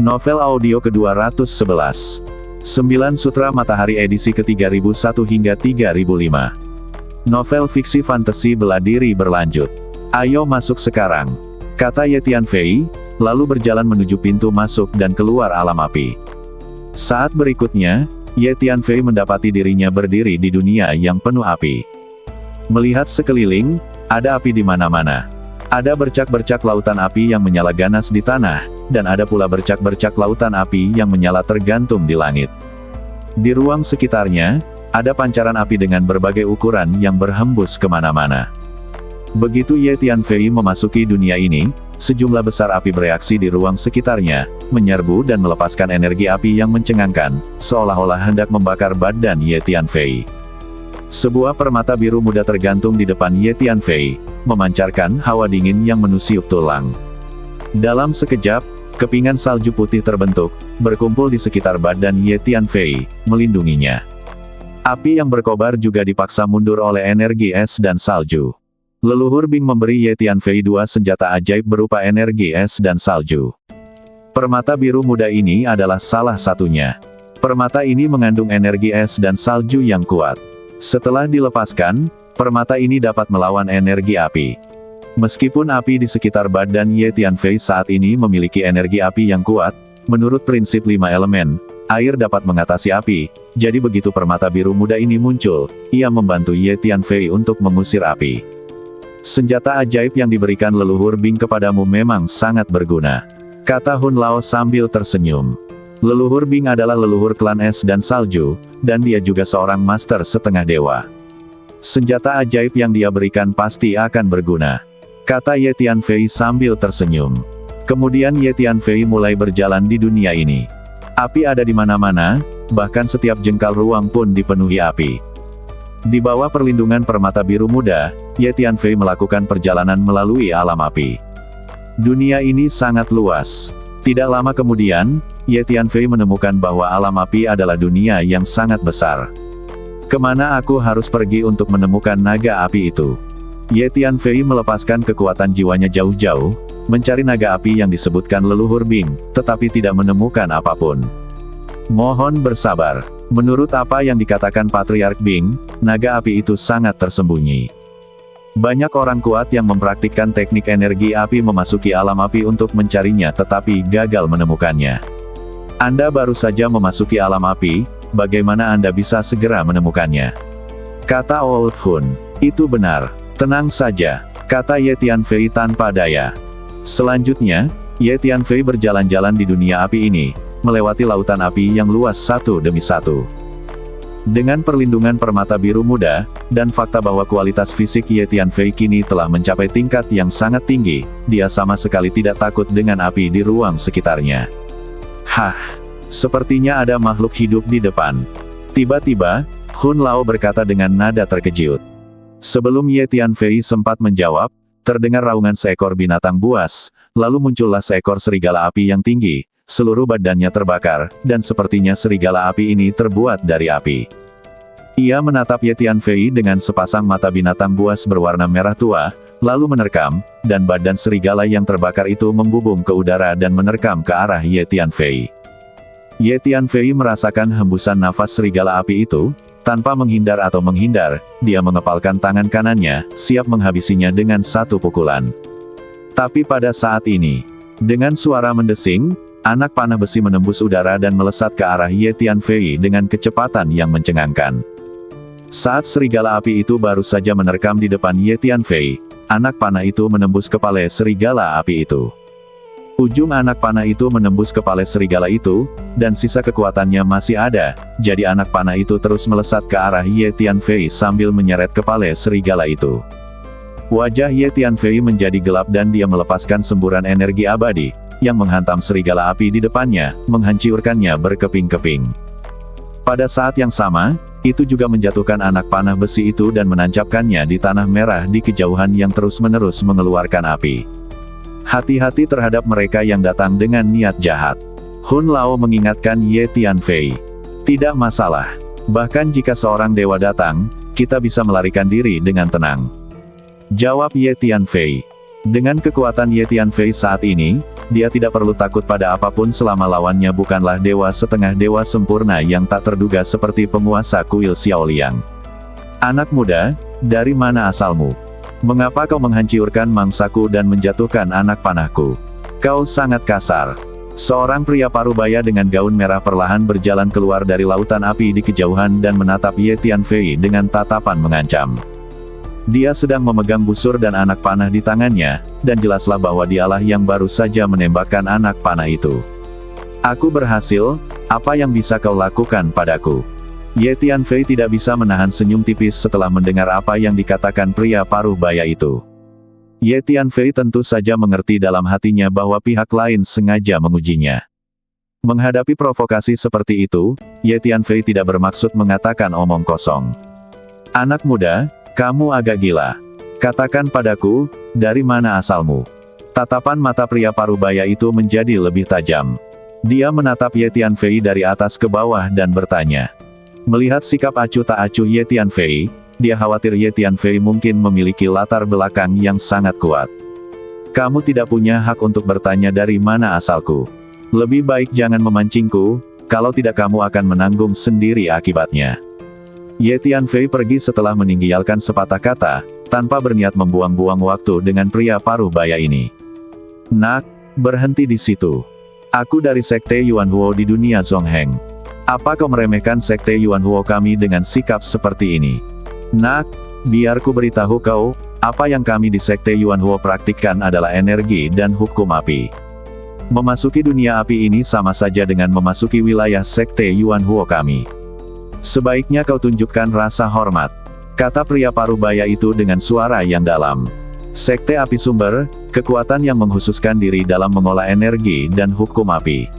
Novel audio ke-211. 9 Sutra Matahari edisi ke-3001 hingga 3005. Novel fiksi fantasi bela diri berlanjut. Ayo masuk sekarang, kata Ye Tianfei, lalu berjalan menuju pintu masuk dan keluar alam api. Saat berikutnya, Ye Tianfei mendapati dirinya berdiri di dunia yang penuh api. Melihat sekeliling, ada api di mana-mana. Ada bercak-bercak lautan api yang menyala ganas di tanah, dan ada pula bercak-bercak lautan api yang menyala tergantung di langit. Di ruang sekitarnya, ada pancaran api dengan berbagai ukuran yang berhembus kemana-mana. Begitu Ye Tianfei memasuki dunia ini, sejumlah besar api bereaksi di ruang sekitarnya, menyerbu dan melepaskan energi api yang mencengangkan, seolah-olah hendak membakar badan Ye Tianfei. Sebuah permata biru muda tergantung di depan Ye Tianfei, memancarkan hawa dingin yang menusuk tulang. Dalam sekejap, kepingan salju putih terbentuk, berkumpul di sekitar badan Ye Tianfei, melindunginya. Api yang berkobar juga dipaksa mundur oleh energi es dan salju. Leluhur Bing memberi Ye Tianfei dua senjata ajaib berupa energi es dan salju. Permata biru muda ini adalah salah satunya. Permata ini mengandung energi es dan salju yang kuat. Setelah dilepaskan, permata ini dapat melawan energi api. Meskipun api di sekitar badan Ye Tianfei saat ini memiliki energi api yang kuat, menurut prinsip 5 elemen, air dapat mengatasi api, jadi begitu permata biru muda ini muncul, ia membantu Ye Tianfei untuk mengusir api. Senjata ajaib yang diberikan leluhur Bing kepadamu memang sangat berguna, kata Hun Lao sambil tersenyum. Leluhur Bing adalah leluhur klan es dan salju, dan dia juga seorang master setengah dewa. Senjata ajaib yang dia berikan pasti akan berguna, kata Ye Tianfei sambil tersenyum. Kemudian Ye Tianfei mulai berjalan di dunia ini. Api ada di mana-mana, bahkan setiap jengkal ruang pun dipenuhi api. Di bawah perlindungan permata biru muda, Ye Tianfei melakukan perjalanan melalui alam api. Dunia ini sangat luas. Tidak lama kemudian, Ye Tianfei menemukan bahwa alam api adalah dunia yang sangat besar. Kemana aku harus pergi untuk menemukan naga api itu? Ye Tianfei melepaskan kekuatan jiwanya jauh-jauh, mencari naga api yang disebutkan leluhur Bing, tetapi tidak menemukan apapun. Mohon bersabar. Menurut apa yang dikatakan Patriark Bing, naga api itu sangat tersembunyi. Banyak orang kuat yang mempraktikkan teknik energi api memasuki alam api untuk mencarinya tetapi gagal menemukannya. Anda baru saja memasuki alam api, bagaimana Anda bisa segera menemukannya? Kata Old Hun. Itu benar. Tenang saja, kata Ye Tianfei tanpa daya. Selanjutnya, Ye Tianfei berjalan-jalan di dunia api ini, melewati lautan api yang luas satu demi satu. Dengan perlindungan permata biru muda, dan fakta bahwa kualitas fisik Ye Tianfei kini telah mencapai tingkat yang sangat tinggi, dia sama sekali tidak takut dengan api di ruang sekitarnya. Hah, sepertinya ada makhluk hidup di depan. Tiba-tiba, Hun Lao berkata dengan nada terkejut. Sebelum Ye Tianfei sempat menjawab, terdengar raungan seekor binatang buas, lalu muncullah seekor serigala api yang tinggi. Seluruh badannya terbakar, dan sepertinya serigala api ini terbuat dari api. Ia menatap Ye Tianfei dengan sepasang mata binatang buas berwarna merah tua, lalu menerkam, dan badan serigala yang terbakar itu membubung ke udara dan menerkam ke arah Ye Tianfei. Ye Tianfei merasakan hembusan nafas serigala api itu, tanpa menghindar atau menghindar, dia mengepalkan tangan kanannya, siap menghabisinya dengan satu pukulan. Tapi pada saat ini, dengan suara mendesing, anak panah besi menembus udara dan melesat ke arah Ye Tianfei dengan kecepatan yang mencengangkan. Saat serigala api itu baru saja menerkam di depan Ye Tianfei, anak panah itu menembus kepala serigala api itu. Ujung anak panah itu menembus kepala serigala itu, dan sisa kekuatannya masih ada, jadi anak panah itu terus melesat ke arah Ye Tianfei sambil menyeret kepala serigala itu. Wajah Ye Tianfei menjadi gelap dan dia melepaskan semburan energi abadi, yang menghantam serigala api di depannya, menghancurkannya berkeping-keping. Pada saat yang sama, itu juga menjatuhkan anak panah besi itu dan menancapkannya di tanah merah di kejauhan yang terus-menerus mengeluarkan api. Hati-hati terhadap mereka yang datang dengan niat jahat. Hun Lao mengingatkan Ye Tianfei. Tidak masalah. Bahkan jika seorang dewa datang, kita bisa melarikan diri dengan tenang. Jawab Ye Tianfei. Dengan kekuatan Ye Tianfei saat ini, dia tidak perlu takut pada apapun selama lawannya bukanlah dewa setengah dewa sempurna yang tak terduga seperti penguasa kuil Xiaoliang. Anak muda, dari mana asalmu? Mengapa kau menghancurkan mangsaku dan menjatuhkan anak panahku? Kau sangat kasar. Seorang pria parubaya dengan gaun merah perlahan berjalan keluar dari lautan api di kejauhan dan menatap Ye Tianfei dengan tatapan mengancam. Dia sedang memegang busur dan anak panah di tangannya, dan jelaslah bahwa dialah yang baru saja menembakkan anak panah itu. Aku berhasil, apa yang bisa kau lakukan padaku? Ye Tianfei tidak bisa menahan senyum tipis setelah mendengar apa yang dikatakan pria parubaya itu. Ye Tianfei tentu saja mengerti dalam hatinya bahwa pihak lain sengaja mengujinya. Menghadapi provokasi seperti itu, Ye Tianfei tidak bermaksud mengatakan omong kosong. Anak muda, kamu agak gila. Katakan padaku, dari mana asalmu? Tatapan mata pria parubaya itu menjadi lebih tajam. Dia menatap Ye Tianfei dari atas ke bawah dan bertanya. Melihat sikap acuh tak acuh Ye Tianfei, dia khawatir Ye Tianfei mungkin memiliki latar belakang yang sangat kuat. Kamu tidak punya hak untuk bertanya dari mana asalku. Lebih baik jangan memancingku, kalau tidak kamu akan menanggung sendiri akibatnya. Ye Tianfei pergi setelah meninggalkan sepatah kata, tanpa berniat membuang-buang waktu dengan pria parubaya ini. Nak, berhenti di situ. Aku dari Sekte Yuanhuo di dunia Zongheng. Apa kau meremehkan Sekte Yuanhuo kami dengan sikap seperti ini? Nak, biar ku beritahu kau, apa yang kami di Sekte Yuanhuo praktikkan adalah energi dan hukum api. Memasuki dunia api ini sama saja dengan memasuki wilayah Sekte Yuanhuo kami. Sebaiknya kau tunjukkan rasa hormat, kata pria parubaya itu dengan suara yang dalam. Sekte api sumber, kekuatan yang menghususkan diri dalam mengolah energi dan hukum api.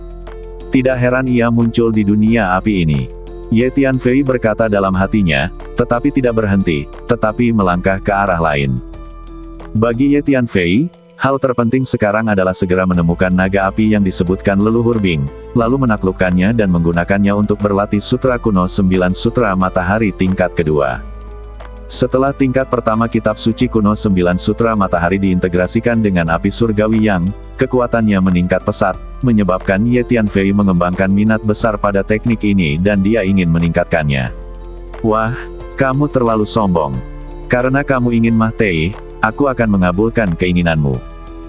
Tidak heran ia muncul di dunia api ini. Ye Tianfei berkata dalam hatinya, tetapi tidak berhenti, tetapi melangkah ke arah lain. Bagi Ye Tianfei, hal terpenting sekarang adalah segera menemukan naga api yang disebutkan leluhur Bing, lalu menaklukkannya dan menggunakannya untuk berlatih sutra kuno 9 sutra matahari tingkat kedua. Setelah tingkat pertama kitab suci kuno 9 sutra matahari diintegrasikan dengan api surgawi yang, kekuatannya meningkat pesat, menyebabkan Ye Tianfei mengembangkan minat besar pada teknik ini dan dia ingin meningkatkannya. Wah, kamu terlalu sombong. Karena kamu ingin Mahtei, aku akan mengabulkan keinginanmu.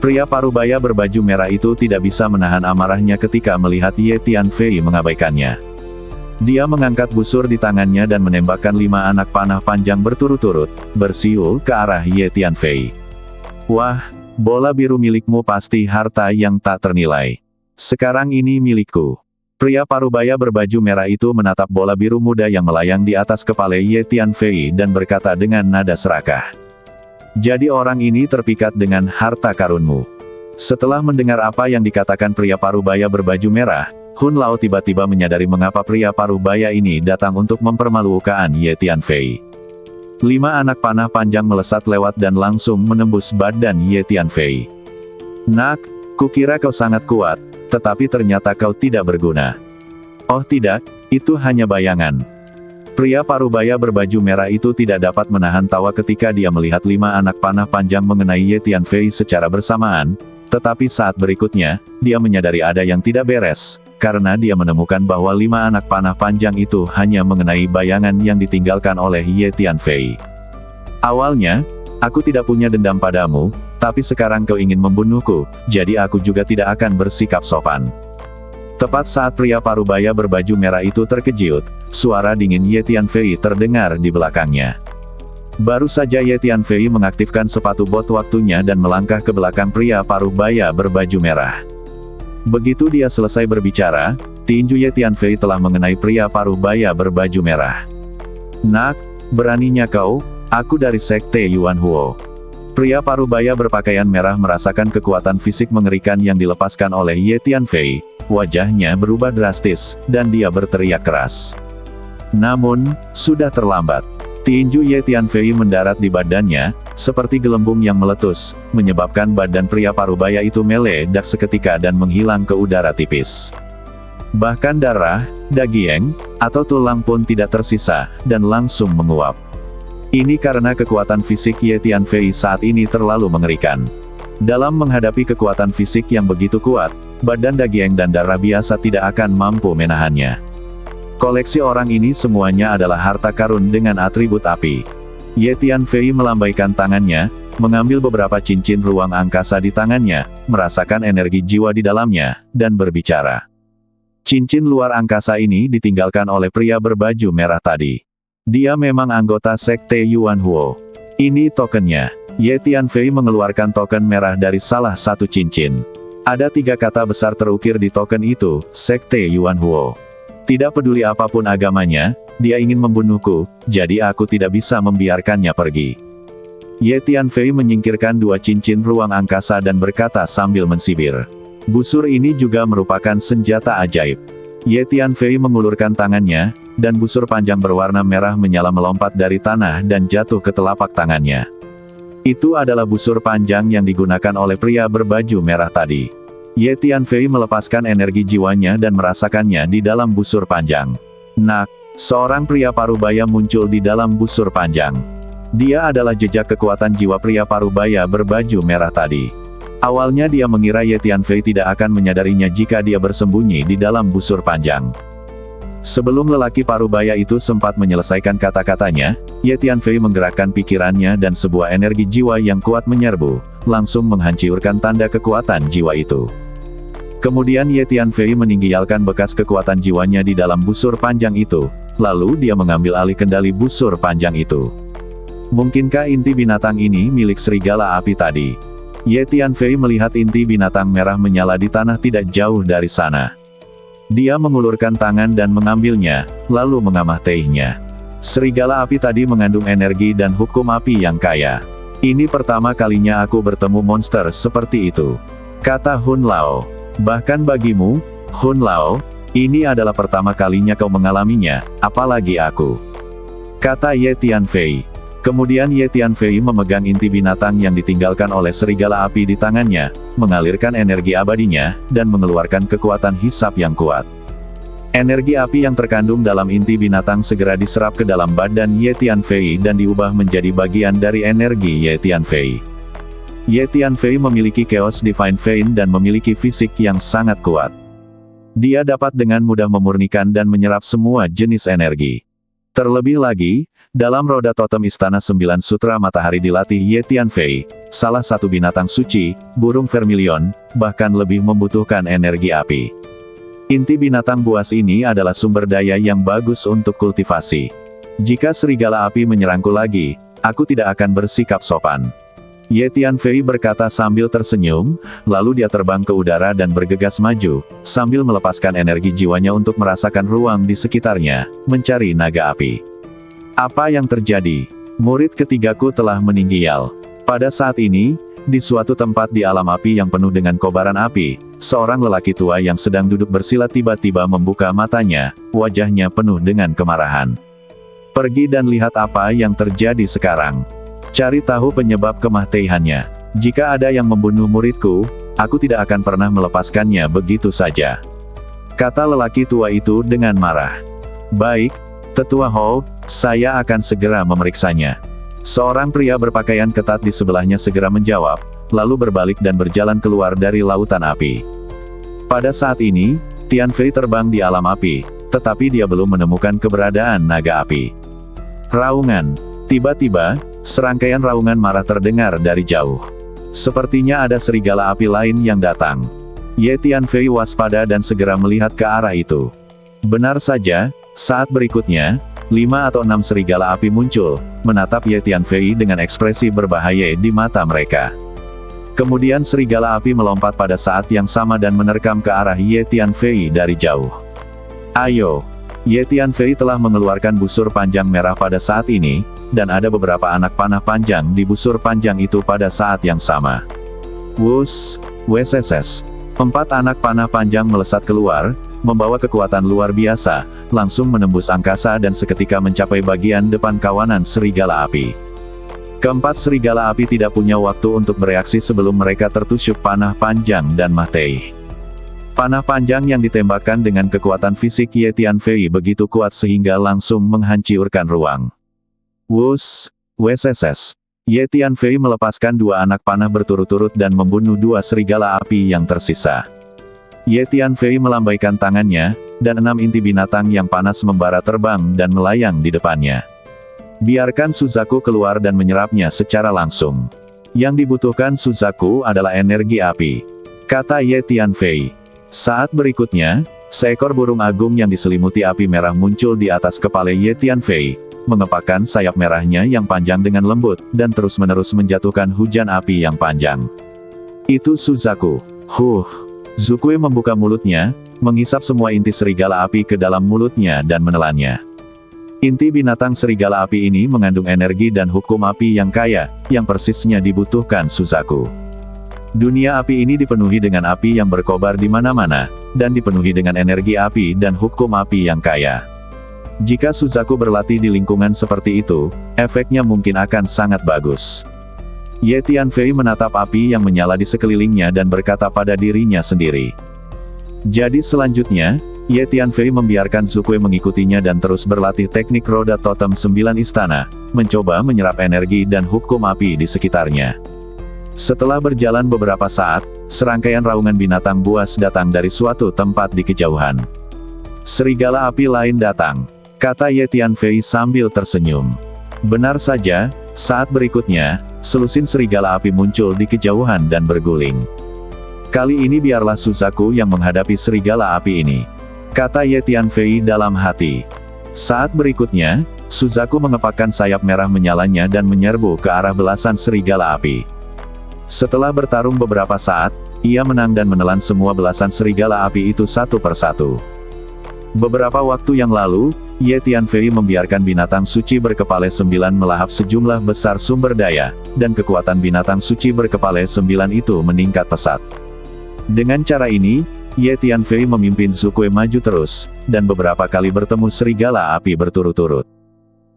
Pria parubaya berbaju merah itu tidak bisa menahan amarahnya ketika melihat Ye Tianfei mengabaikannya. Dia mengangkat busur di tangannya dan menembakkan 5 anak panah panjang berturut-turut, bersiul ke arah Ye Tianfei. Wah, bola biru milikmu pasti harta yang tak ternilai. Sekarang ini milikku. Pria parubaya berbaju merah itu menatap bola biru muda yang melayang di atas kepala Ye Tianfei dan berkata dengan nada serakah. Jadi orang ini terpikat dengan harta karunmu. Setelah mendengar apa yang dikatakan pria parubaya berbaju merah, Hun Lao tiba-tiba menyadari mengapa pria parubaya ini datang untuk mempermalukan Ye Tianfei. 5 anak panah panjang melesat lewat dan langsung menembus badan Ye Tianfei. Nak, kukira kau sangat kuat, tetapi ternyata kau tidak berguna. Oh tidak, itu hanya bayangan. Pria parubaya berbaju merah itu tidak dapat menahan tawa ketika dia melihat 5 anak panah panjang mengenai Ye Tianfei secara bersamaan, tetapi saat berikutnya, dia menyadari ada yang tidak beres, karena dia menemukan bahwa 5 anak panah panjang itu hanya mengenai bayangan yang ditinggalkan oleh Ye Tianfei. Awalnya, aku tidak punya dendam padamu, tapi sekarang kau ingin membunuhku, jadi aku juga tidak akan bersikap sopan. Tepat saat pria parubaya berbaju merah itu terkejut, suara dingin Ye Tianfei terdengar di belakangnya. Baru saja Ye Tianfei mengaktifkan sepatu bot waktunya dan melangkah ke belakang pria parubaya berbaju merah. Begitu dia selesai berbicara, tinju Ye Tianfei telah mengenai pria parubaya berbaju merah. Nak, beraninya kau, aku dari Sekte Yuanhuo. Pria parubaya berpakaian merah merasakan kekuatan fisik mengerikan yang dilepaskan oleh Ye Tianfei, wajahnya berubah drastis, dan dia berteriak keras. Namun, sudah terlambat. Tinju Ye Tianfei mendarat di badannya, seperti gelembung yang meletus, menyebabkan badan pria parubaya itu meledak seketika dan menghilang ke udara tipis. Bahkan darah, daging, atau tulang pun tidak tersisa, dan langsung menguap. Ini karena kekuatan fisik Ye Tianfei saat ini terlalu mengerikan. Dalam menghadapi kekuatan fisik yang begitu kuat, badan Dagieng dan darah biasa tidak akan mampu menahannya. Koleksi orang ini semuanya adalah harta karun dengan atribut api. Ye Tianfei melambaikan tangannya, mengambil beberapa cincin ruang angkasa di tangannya, merasakan energi jiwa di dalamnya, dan berbicara. Cincin luar angkasa ini ditinggalkan oleh pria berbaju merah tadi. Dia memang anggota Sekte Yuan Huo. Ini tokennya. Ye Tianfei mengeluarkan token merah dari salah satu cincin. Ada 3 kata besar terukir di token itu, Sekte Yuan Huo. Tidak peduli apapun agamanya, dia ingin membunuhku, jadi aku tidak bisa membiarkannya pergi. Ye Tianfei menyingkirkan 2 cincin ruang angkasa dan berkata sambil mensibir. Busur ini juga merupakan senjata ajaib. Ye Tianfei mengulurkan tangannya, dan busur panjang berwarna merah menyala melompat dari tanah dan jatuh ke telapak tangannya. Itu adalah busur panjang yang digunakan oleh pria berbaju merah tadi. Ye Tianfei melepaskan energi jiwanya dan merasakannya di dalam busur panjang. Nak, seorang pria parubaya muncul di dalam busur panjang. Dia adalah jejak kekuatan jiwa pria parubaya berbaju merah tadi. Awalnya dia mengira Ye Tianfei tidak akan menyadarinya jika dia bersembunyi di dalam busur panjang. Sebelum lelaki parubaya itu sempat menyelesaikan kata-katanya, Ye Tianfei menggerakkan pikirannya dan sebuah energi jiwa yang kuat menyerbu, langsung menghancurkan tanda kekuatan jiwa itu. Kemudian Ye Tianfei meninggalkan bekas kekuatan jiwanya di dalam busur panjang itu, lalu dia mengambil alih kendali busur panjang itu. Mungkinkah inti binatang ini milik serigala api tadi? Ye Tianfei melihat inti binatang merah menyala di tanah tidak jauh dari sana. Dia mengulurkan tangan dan mengambilnya, lalu mengamatinya. Serigala api tadi mengandung energi dan hukum api yang kaya. Ini pertama kalinya aku bertemu monster seperti itu, kata Hun Lao. Bahkan bagimu, Hun Lao, ini adalah pertama kalinya kau mengalaminya, apalagi aku, kata Ye Tianfei. Kemudian Ye Tianfei memegang inti binatang yang ditinggalkan oleh serigala api di tangannya, mengalirkan energi abadinya, dan mengeluarkan kekuatan hisap yang kuat. Energi api yang terkandung dalam inti binatang segera diserap ke dalam badan Ye Tianfei dan diubah menjadi bagian dari energi Ye Tianfei. Ye Tianfei memiliki Chaos Divine Vein dan memiliki fisik yang sangat kuat. Dia dapat dengan mudah memurnikan dan menyerap semua jenis energi. Terlebih lagi, dalam roda totem Istana 9 Sutra Matahari dilatih Ye Tianfei, salah satu binatang suci, burung vermilion, bahkan lebih membutuhkan energi api. Inti binatang buas ini adalah sumber daya yang bagus untuk kultivasi. Jika serigala api menyerangku lagi, aku tidak akan bersikap sopan. Ye Tianfei berkata sambil tersenyum, lalu dia terbang ke udara dan bergegas maju, sambil melepaskan energi jiwanya untuk merasakan ruang di sekitarnya, mencari naga api. Apa yang terjadi? Murid ketigaku telah meninggal. Pada saat ini, di suatu tempat di alam api yang penuh dengan kobaran api, seorang lelaki tua yang sedang duduk bersila tiba-tiba membuka matanya, wajahnya penuh dengan kemarahan. Pergi dan lihat apa yang terjadi sekarang. Cari tahu penyebab kematiannya. Jika ada yang membunuh muridku, aku tidak akan pernah melepaskannya begitu saja, kata lelaki tua itu dengan marah. Baik, Tetua Hou, saya akan segera memeriksanya. Seorang pria berpakaian ketat di sebelahnya segera menjawab, lalu berbalik dan berjalan keluar dari lautan api. Pada saat ini, Tianfei terbang di alam api, tetapi dia belum menemukan keberadaan naga api. Raungan. Tiba-tiba, serangkaian raungan marah terdengar dari jauh. Sepertinya ada serigala api lain yang datang. Ye Tianfei waspada dan segera melihat ke arah itu. Benar saja, saat berikutnya, 5 atau 6 serigala api muncul, menatap Ye Tianfei dengan ekspresi berbahaya di mata mereka. Kemudian serigala api melompat pada saat yang sama dan menerkam ke arah Ye Tianfei dari jauh. Ayo! Ye Tianfei telah mengeluarkan busur panjang merah pada saat ini, dan ada beberapa anak panah panjang di busur panjang itu pada saat yang sama. Wus! Wsss! 4 anak panah panjang melesat keluar, membawa kekuatan luar biasa, langsung menembus angkasa dan seketika mencapai bagian depan kawanan serigala api. Keempat serigala api tidak punya waktu untuk bereaksi sebelum mereka tertusuk panah panjang dan mati. Panah panjang yang ditembakkan dengan kekuatan fisik Ye Tianfei begitu kuat sehingga langsung menghancurkan ruang. Wus! Wsss! Ye Tianfei melepaskan 2 anak panah berturut-turut dan membunuh 2 serigala api yang tersisa. Ye Tianfei melambaikan tangannya, dan 6 inti binatang yang panas membara terbang dan melayang di depannya. Biarkan Suzaku keluar dan menyerapnya secara langsung. Yang dibutuhkan Suzaku adalah energi api, kata Ye Tianfei. Saat berikutnya, seekor burung agung yang diselimuti api merah muncul di atas kepala Ye Tianfei, mengepakkan sayap merahnya yang panjang dengan lembut, dan terus-menerus menjatuhkan hujan api yang panjang. Itu Suzaku. Zukue membuka mulutnya, menghisap semua inti serigala api ke dalam mulutnya dan menelannya. Inti binatang serigala api ini mengandung energi dan hukum api yang kaya, yang persisnya dibutuhkan Suzaku. Dunia api ini dipenuhi dengan api yang berkobar di mana-mana, dan dipenuhi dengan energi api dan hukum api yang kaya. Jika Suzaku berlatih di lingkungan seperti itu, efeknya mungkin akan sangat bagus. Ye Tianfei menatap api yang menyala di sekelilingnya dan berkata pada dirinya sendiri. Jadi selanjutnya, Ye Tianfei membiarkan Zukue mengikutinya dan terus berlatih teknik roda totem 9 istana, mencoba menyerap energi dan hukum api di sekitarnya. Setelah berjalan beberapa saat, serangkaian raungan binatang buas datang dari suatu tempat di kejauhan. Serigala api lain datang, kata Ye Tianfei sambil tersenyum. Benar saja, saat berikutnya, selusin serigala api muncul di kejauhan dan berguling. Kali ini biarlah Suzaku yang menghadapi serigala api ini, kata Ye Tianfei dalam hati. Saat berikutnya, Suzaku mengepakkan sayap merah menyalanya dan menyerbu ke arah belasan serigala api. Setelah bertarung beberapa saat, ia menang dan menelan semua belasan serigala api itu satu persatu. Beberapa waktu yang lalu, Ye Tianfei membiarkan binatang suci berkepala 9 melahap sejumlah besar sumber daya, dan kekuatan binatang suci berkepala 9 itu meningkat pesat. Dengan cara ini, Ye Tianfei memimpin Zukue maju terus, dan beberapa kali bertemu serigala api berturut-turut.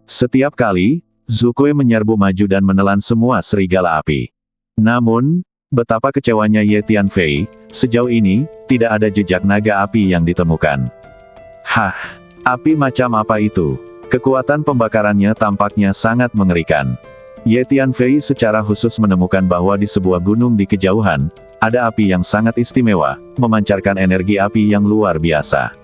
Setiap kali, Zukue menyerbu maju dan menelan semua serigala api. Namun, betapa kecewanya Ye Tianfei, sejauh ini, tidak ada jejak naga api yang ditemukan. Api macam apa itu? Kekuatan pembakarannya tampaknya sangat mengerikan. Ye Tianfei secara khusus menemukan bahwa di sebuah gunung di kejauhan, ada api yang sangat istimewa, memancarkan energi api yang luar biasa.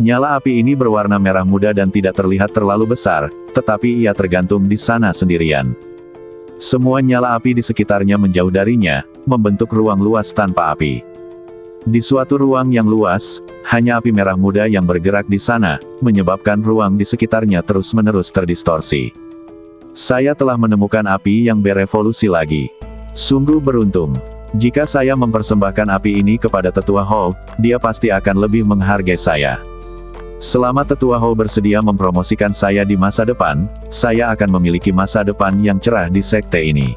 Nyala api ini berwarna merah muda dan tidak terlihat terlalu besar, tetapi ia tergantung di sana sendirian. Semua nyala api di sekitarnya menjauh darinya, membentuk ruang luas tanpa api. Di suatu ruang yang luas, hanya api merah muda yang bergerak di sana, menyebabkan ruang di sekitarnya terus-menerus terdistorsi. Saya telah menemukan api yang berevolusi lagi. Sungguh beruntung. Jika saya mempersembahkan api ini kepada Tetua Hou, dia pasti akan lebih menghargai saya. Selama Tetua Hou bersedia mempromosikan saya di masa depan, saya akan memiliki masa depan yang cerah di sekte ini.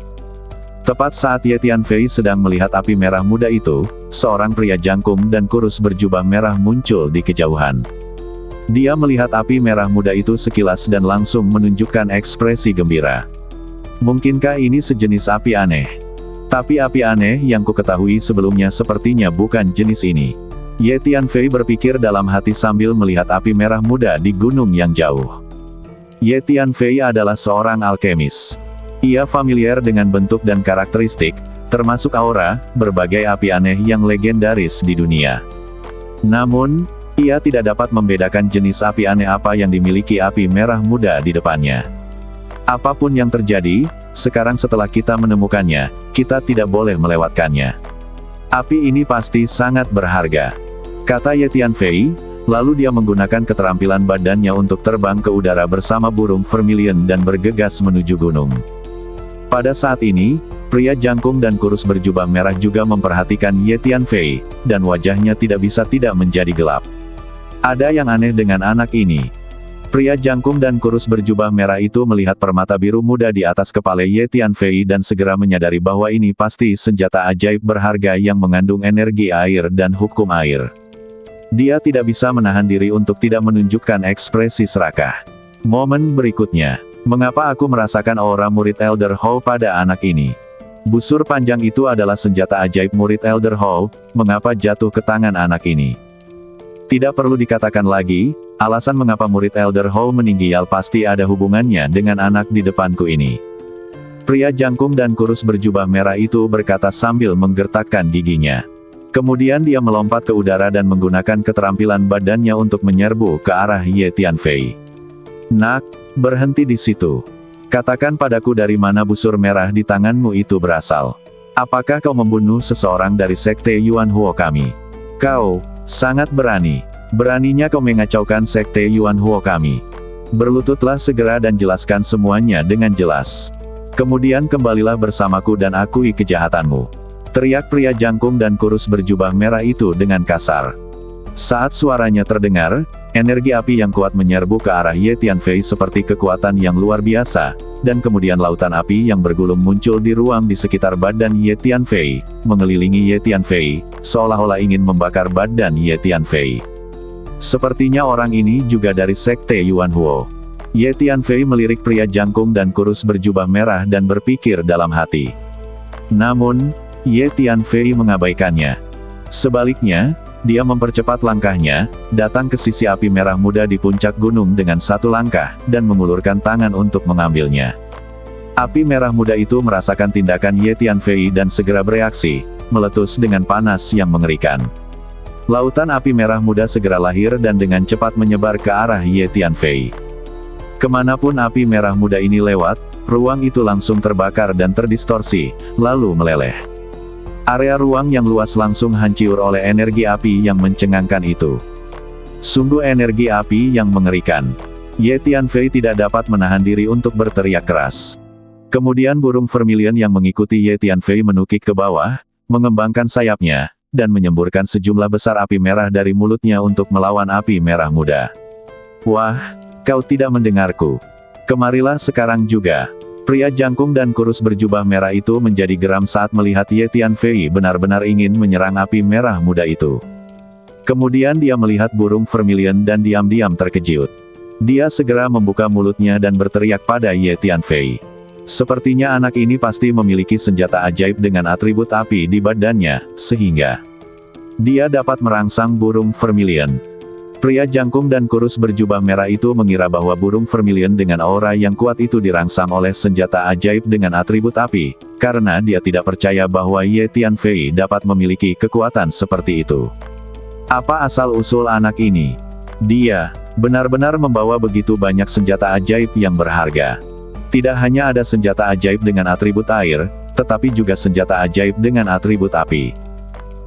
Tepat saat Ye Tianfei sedang melihat api merah muda itu, seorang pria jangkung dan kurus berjubah merah muncul di kejauhan. Dia melihat api merah muda itu sekilas dan langsung menunjukkan ekspresi gembira. Mungkinkah ini sejenis api aneh? Tapi api aneh yang kuketahui sebelumnya sepertinya bukan jenis ini. Ye Tianfei berpikir dalam hati sambil melihat api merah muda di gunung yang jauh. Ye Tianfei adalah seorang alkemis. Ia familiar dengan bentuk dan karakteristik, termasuk aura, berbagai api aneh yang legendaris di dunia. Namun, ia tidak dapat membedakan jenis api aneh apa yang dimiliki api merah muda di depannya. Apapun yang terjadi, sekarang setelah kita menemukannya, kita tidak boleh melewatkannya. Api ini pasti sangat berharga, kata Ye Tianfei, lalu dia menggunakan keterampilan badannya untuk terbang ke udara bersama burung vermilion dan bergegas menuju gunung. Pada saat ini, pria jangkung dan kurus berjubah merah juga memperhatikan Ye Tianfei, dan wajahnya tidak bisa tidak menjadi gelap. Ada yang aneh dengan anak ini. Pria jangkung dan kurus berjubah merah itu melihat permata biru muda di atas kepala Ye Tianfei dan segera menyadari bahwa ini pasti senjata ajaib berharga yang mengandung energi air dan hukum air. Dia tidak bisa menahan diri untuk tidak menunjukkan ekspresi serakah. Momen berikutnya, mengapa aku merasakan aura murid Elder Hou pada anak ini? Busur panjang itu adalah senjata ajaib murid Elder Hou, mengapa jatuh ke tangan anak ini? Tidak perlu dikatakan lagi, alasan mengapa murid Elder Hou meninggal pasti ada hubungannya dengan anak di depanku ini. Pria jangkung dan kurus berjubah merah itu berkata sambil menggertakkan giginya. Kemudian dia melompat ke udara dan menggunakan keterampilan badannya untuk menyerbu ke arah Ye Tianfei. Nak, berhenti di situ. Katakan padaku dari mana busur merah di tanganmu itu berasal. Apakah kau membunuh seseorang dari sekte Yuan Huo kami? Kau sangat berani. Beraninya kau mengacaukan sekte Yuan Huo kami. Berlututlah segera dan jelaskan semuanya dengan jelas. Kemudian kembalilah bersamaku dan akui kejahatanmu. Teriak pria jangkung dan kurus berjubah merah itu dengan kasar. Saat suaranya terdengar, energi api yang kuat menyerbu ke arah Ye Tianfei seperti kekuatan yang luar biasa, dan kemudian lautan api yang bergulung muncul di ruang di sekitar badan Ye Tianfei, mengelilingi Ye Tianfei, seolah-olah ingin membakar badan Ye Tianfei. Sepertinya orang ini juga dari sekte Yuan Huo. Ye Tianfei melirik pria jangkung dan kurus berjubah merah dan berpikir dalam hati. Namun, Ye Tianfei mengabaikannya. Sebaliknya, dia mempercepat langkahnya, datang ke sisi api merah muda di puncak gunung dengan satu langkah, dan mengulurkan tangan untuk mengambilnya. Api merah muda itu merasakan tindakan Ye Tianfei dan segera bereaksi, meletus dengan panas yang mengerikan. Lautan api merah muda segera lahir dan dengan cepat menyebar ke arah Ye Tianfei. Kemanapun api merah muda ini lewat, ruang itu langsung terbakar dan terdistorsi, lalu meleleh. Area ruang yang luas langsung hancur oleh energi api yang mencengangkan itu. Sungguh energi api yang mengerikan. Ye Tianfei tidak dapat menahan diri untuk berteriak keras. Kemudian burung vermilion yang mengikuti Ye Tianfei menukik ke bawah, mengembangkan sayapnya, dan menyemburkan sejumlah besar api merah dari mulutnya untuk melawan api merah muda. Wah! Kau tidak mendengarku. Kemarilah sekarang juga. Pria jangkung dan kurus berjubah merah itu menjadi geram saat melihat Ye Tianfei benar-benar ingin menyerang api merah muda itu. Kemudian dia melihat burung vermilion dan diam-diam terkejut. Dia segera membuka mulutnya dan berteriak pada Ye Tianfei. Sepertinya anak ini pasti memiliki senjata ajaib dengan atribut api di badannya, sehingga dia dapat merangsang burung vermilion. Pria jangkung dan kurus berjubah merah itu mengira bahwa burung vermilion dengan aura yang kuat itu dirangsang oleh senjata ajaib dengan atribut api, karena dia tidak percaya bahwa Ye Tianfei dapat memiliki kekuatan seperti itu. Apa asal-usul anak ini? Dia benar-benar membawa begitu banyak senjata ajaib yang berharga. Tidak hanya ada senjata ajaib dengan atribut air, tetapi juga senjata ajaib dengan atribut api.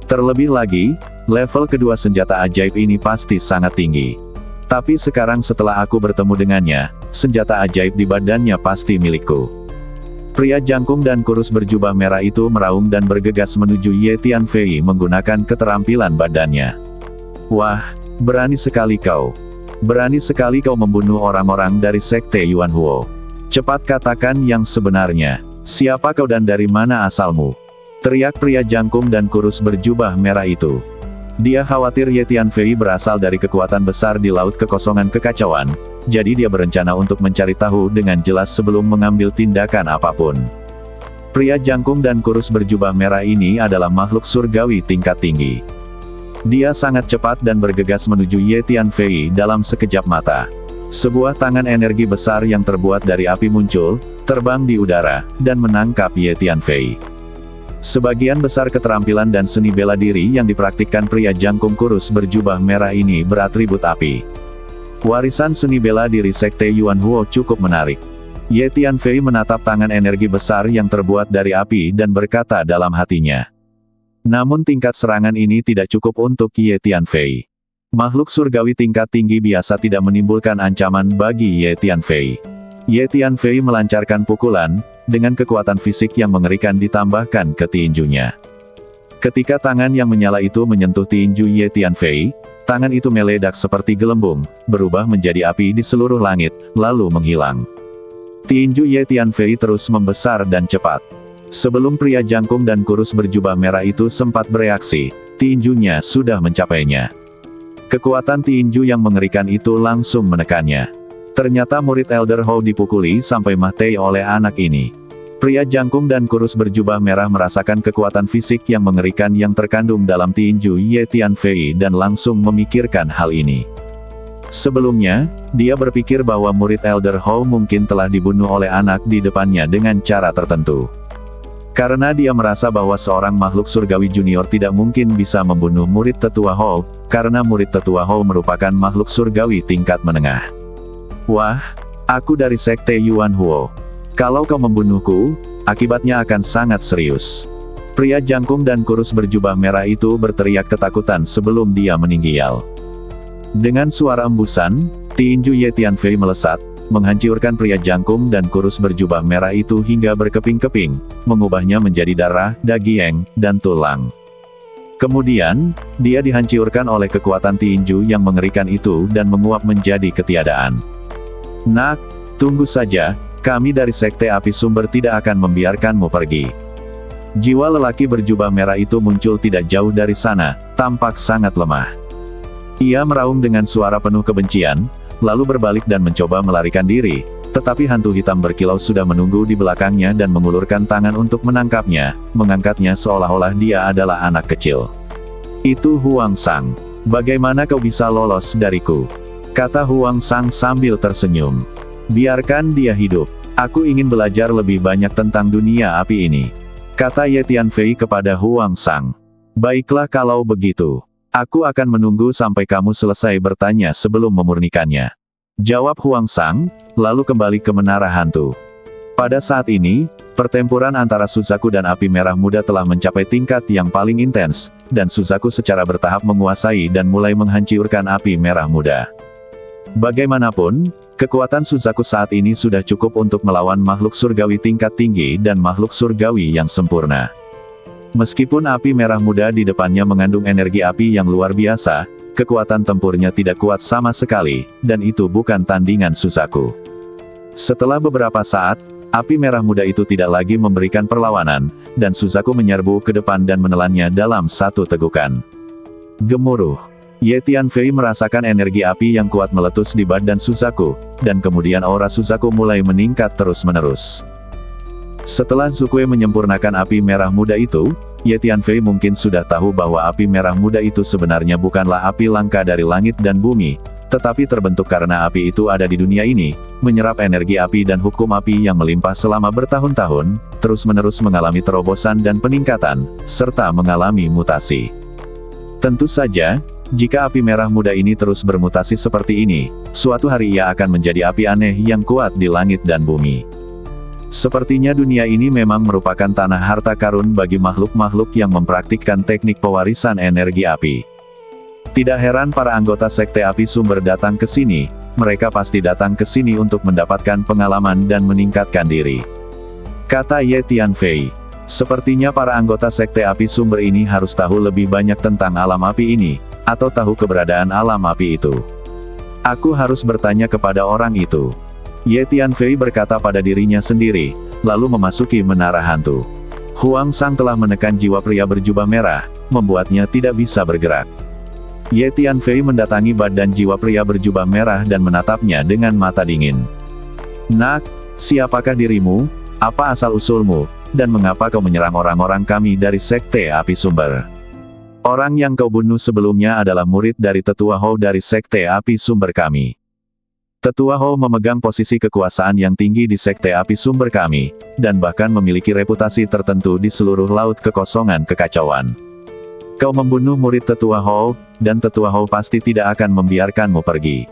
Terlebih lagi, level kedua senjata ajaib ini pasti sangat tinggi. Tapi sekarang setelah aku bertemu dengannya, senjata ajaib di badannya pasti milikku. Pria jangkung dan kurus berjubah merah itu meraung dan bergegas menuju Ye Tianfei menggunakan keterampilan badannya. Wah, berani sekali kau. Berani sekali kau membunuh orang-orang dari sekte Yuan Huo. Cepat katakan yang sebenarnya. Siapa kau dan dari mana asalmu? Teriak pria jangkung dan kurus berjubah merah itu. Dia khawatir Ye Tianfei berasal dari kekuatan besar di laut kekosongan kekacauan, jadi dia berencana untuk mencari tahu dengan jelas sebelum mengambil tindakan apapun. Pria jangkung dan kurus berjubah merah ini adalah makhluk surgawi tingkat tinggi. Dia sangat cepat dan bergegas menuju Ye Tianfei dalam sekejap mata. Sebuah tangan energi besar yang terbuat dari api muncul, terbang di udara, dan menangkap Ye Tianfei. Sebagian besar keterampilan dan seni bela diri yang dipraktikkan pria jangkung kurus berjubah merah ini beratribut api. Warisan seni bela diri sekte Yuan Huo cukup menarik. Ye Tianfei menatap tangan energi besar yang terbuat dari api dan berkata dalam hatinya. Namun tingkat serangan ini tidak cukup untuk Ye Tianfei. Makhluk surgawi tingkat tinggi biasa tidak menimbulkan ancaman bagi Ye Tianfei. Ye Tianfei melancarkan pukulan, dengan kekuatan fisik yang mengerikan ditambahkan ke tinjunya. Ketika tangan yang menyala itu menyentuh tinju Ye Tianfei, tangan itu meledak seperti gelembung, berubah menjadi api di seluruh langit, lalu menghilang. Tinju Ye Tianfei terus membesar dan cepat. Sebelum pria jangkung dan kurus berjubah merah itu sempat bereaksi, tinjunya sudah mencapainya. Kekuatan tinju yang mengerikan itu langsung menekannya. Ternyata murid Elder Hou dipukuli sampai mati oleh anak ini. Pria jangkung dan kurus berjubah merah merasakan kekuatan fisik yang mengerikan yang terkandung dalam tinju Ye Tianfei dan langsung memikirkan hal ini. Sebelumnya, dia berpikir bahwa murid Elder Hou mungkin telah dibunuh oleh anak di depannya dengan cara tertentu. Karena dia merasa bahwa seorang makhluk surgawi junior tidak mungkin bisa membunuh murid tetua Hou, karena murid tetua Hou merupakan makhluk surgawi tingkat menengah. Wah, aku dari sekte Yuan Huo. Kalau kau membunuhku, akibatnya akan sangat serius. Pria jangkung dan kurus berjubah merah itu berteriak ketakutan sebelum dia meninggial. Dengan suara embusan, tinju Ye Tianfei melesat, menghancurkan pria jangkung dan kurus berjubah merah itu hingga berkeping-keping, mengubahnya menjadi darah, daging, dan tulang. Kemudian, dia dihancurkan oleh kekuatan tinju yang mengerikan itu dan menguap menjadi ketiadaan. Nak, tunggu saja, kami dari Sekte Api Sumber tidak akan membiarkanmu pergi. Jiwa lelaki berjubah merah itu muncul tidak jauh dari sana, tampak sangat lemah. Ia meraung dengan suara penuh kebencian, lalu berbalik dan mencoba melarikan diri, tetapi hantu hitam berkilau sudah menunggu di belakangnya dan mengulurkan tangan untuk menangkapnya, mengangkatnya seolah-olah dia adalah anak kecil. Itu Huang Sang. Bagaimana kau bisa lolos dariku? Kata Huang Sang sambil tersenyum. Biarkan dia hidup. Aku ingin belajar lebih banyak tentang dunia api ini. Kata Ye Tianfei kepada Huang Sang. Baiklah kalau begitu. Aku akan menunggu sampai kamu selesai bertanya sebelum memurnikannya. Jawab Huang Sang, lalu kembali ke menara hantu. Pada saat ini, pertempuran antara Suzaku dan Api Merah Muda telah mencapai tingkat yang paling intens, dan Suzaku secara bertahap menguasai dan mulai menghancurkan Api Merah Muda. Bagaimanapun, kekuatan Suzaku saat ini sudah cukup untuk melawan makhluk surgawi tingkat tinggi dan makhluk surgawi yang sempurna. Meskipun Api Merah Muda di depannya mengandung energi api yang luar biasa, kekuatan tempurnya tidak kuat sama sekali, dan itu bukan tandingan Suzaku. Setelah beberapa saat, Api Merah Muda itu tidak lagi memberikan perlawanan, dan Suzaku menyerbu ke depan dan menelannya dalam satu tegukan. Gemuruh. Ye Tianfei merasakan energi api yang kuat meletus di badan Suzaku, dan kemudian aura Suzaku mulai meningkat terus-menerus. Setelah Zukue menyempurnakan Api Merah Muda itu, Ye Tianfei mungkin sudah tahu bahwa Api Merah Muda itu sebenarnya bukanlah api langka dari langit dan bumi, tetapi terbentuk karena api itu ada di dunia ini, menyerap energi api dan hukum api yang melimpah selama bertahun-tahun, terus-menerus mengalami terobosan dan peningkatan, serta mengalami mutasi. Tentu saja, jika Api Merah Muda ini terus bermutasi seperti ini, suatu hari ia akan menjadi api aneh yang kuat di langit dan bumi. Sepertinya dunia ini memang merupakan tanah harta karun bagi makhluk-makhluk yang mempraktikkan teknik pewarisan energi api. Tidak heran para anggota Sekte Api Sumber datang ke sini, mereka pasti datang ke sini untuk mendapatkan pengalaman dan meningkatkan diri. Kata Ye Tianfei. Sepertinya para anggota Sekte Api Sumber ini harus tahu lebih banyak tentang alam api ini, atau tahu keberadaan alam api itu. Aku harus bertanya kepada orang itu. Ye Tianfei berkata pada dirinya sendiri, lalu memasuki menara hantu. Huang Sang telah menekan jiwa pria berjubah merah, membuatnya tidak bisa bergerak. Ye Tianfei mendatangi badan jiwa pria berjubah merah dan menatapnya dengan mata dingin. Nak, siapakah dirimu? Apa asal-usulmu? Dan mengapa kau menyerang orang-orang kami dari Sekte Api Sumber? Orang yang kau bunuh sebelumnya adalah murid dari Tetua Hou dari Sekte Api Sumber kami. Tetua Hou memegang posisi kekuasaan yang tinggi di Sekte Api Sumber kami, dan bahkan memiliki reputasi tertentu di seluruh laut kekosongan kekacauan. Kau membunuh murid Tetua Hou, dan Tetua Hou pasti tidak akan membiarkanmu pergi.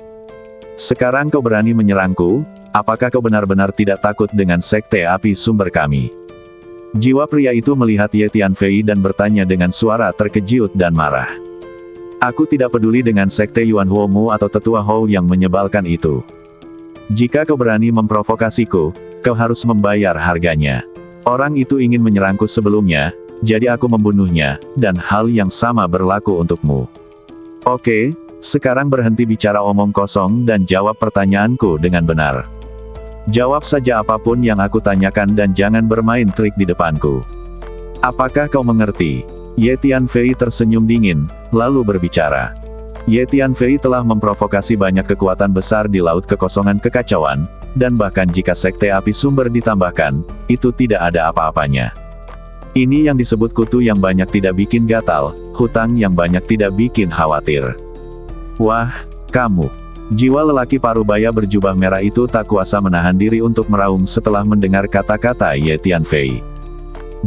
Sekarang kau berani menyerangku, apakah kau benar-benar tidak takut dengan Sekte Api Sumber kami? Jiwa pria itu melihat Ye Tianfei dan bertanya dengan suara terkejut dan marah. Aku tidak peduli dengan Sekte Yuan Huomu atau Tetua Hou yang menyebalkan itu. Jika kau berani memprovokasiku, kau harus membayar harganya. Orang itu ingin menyerangku sebelumnya, jadi aku membunuhnya, dan hal yang sama berlaku untukmu. Oke, sekarang berhenti bicara omong kosong dan jawab pertanyaanku dengan benar. Jawab saja apapun yang aku tanyakan dan jangan bermain trik di depanku. Apakah kau mengerti? Ye Tianfei tersenyum dingin, lalu berbicara. Ye Tianfei telah memprovokasi banyak kekuatan besar di laut kekosongan kekacauan, dan bahkan jika Sekte Api Sumber ditambahkan, itu tidak ada apa-apanya. Ini yang disebut kutu yang banyak tidak bikin gatal, hutang yang banyak tidak bikin khawatir. Wah, kamu. Jiwa lelaki parubaya berjubah merah itu tak kuasa menahan diri untuk meraung setelah mendengar kata-kata Ye Tianfei.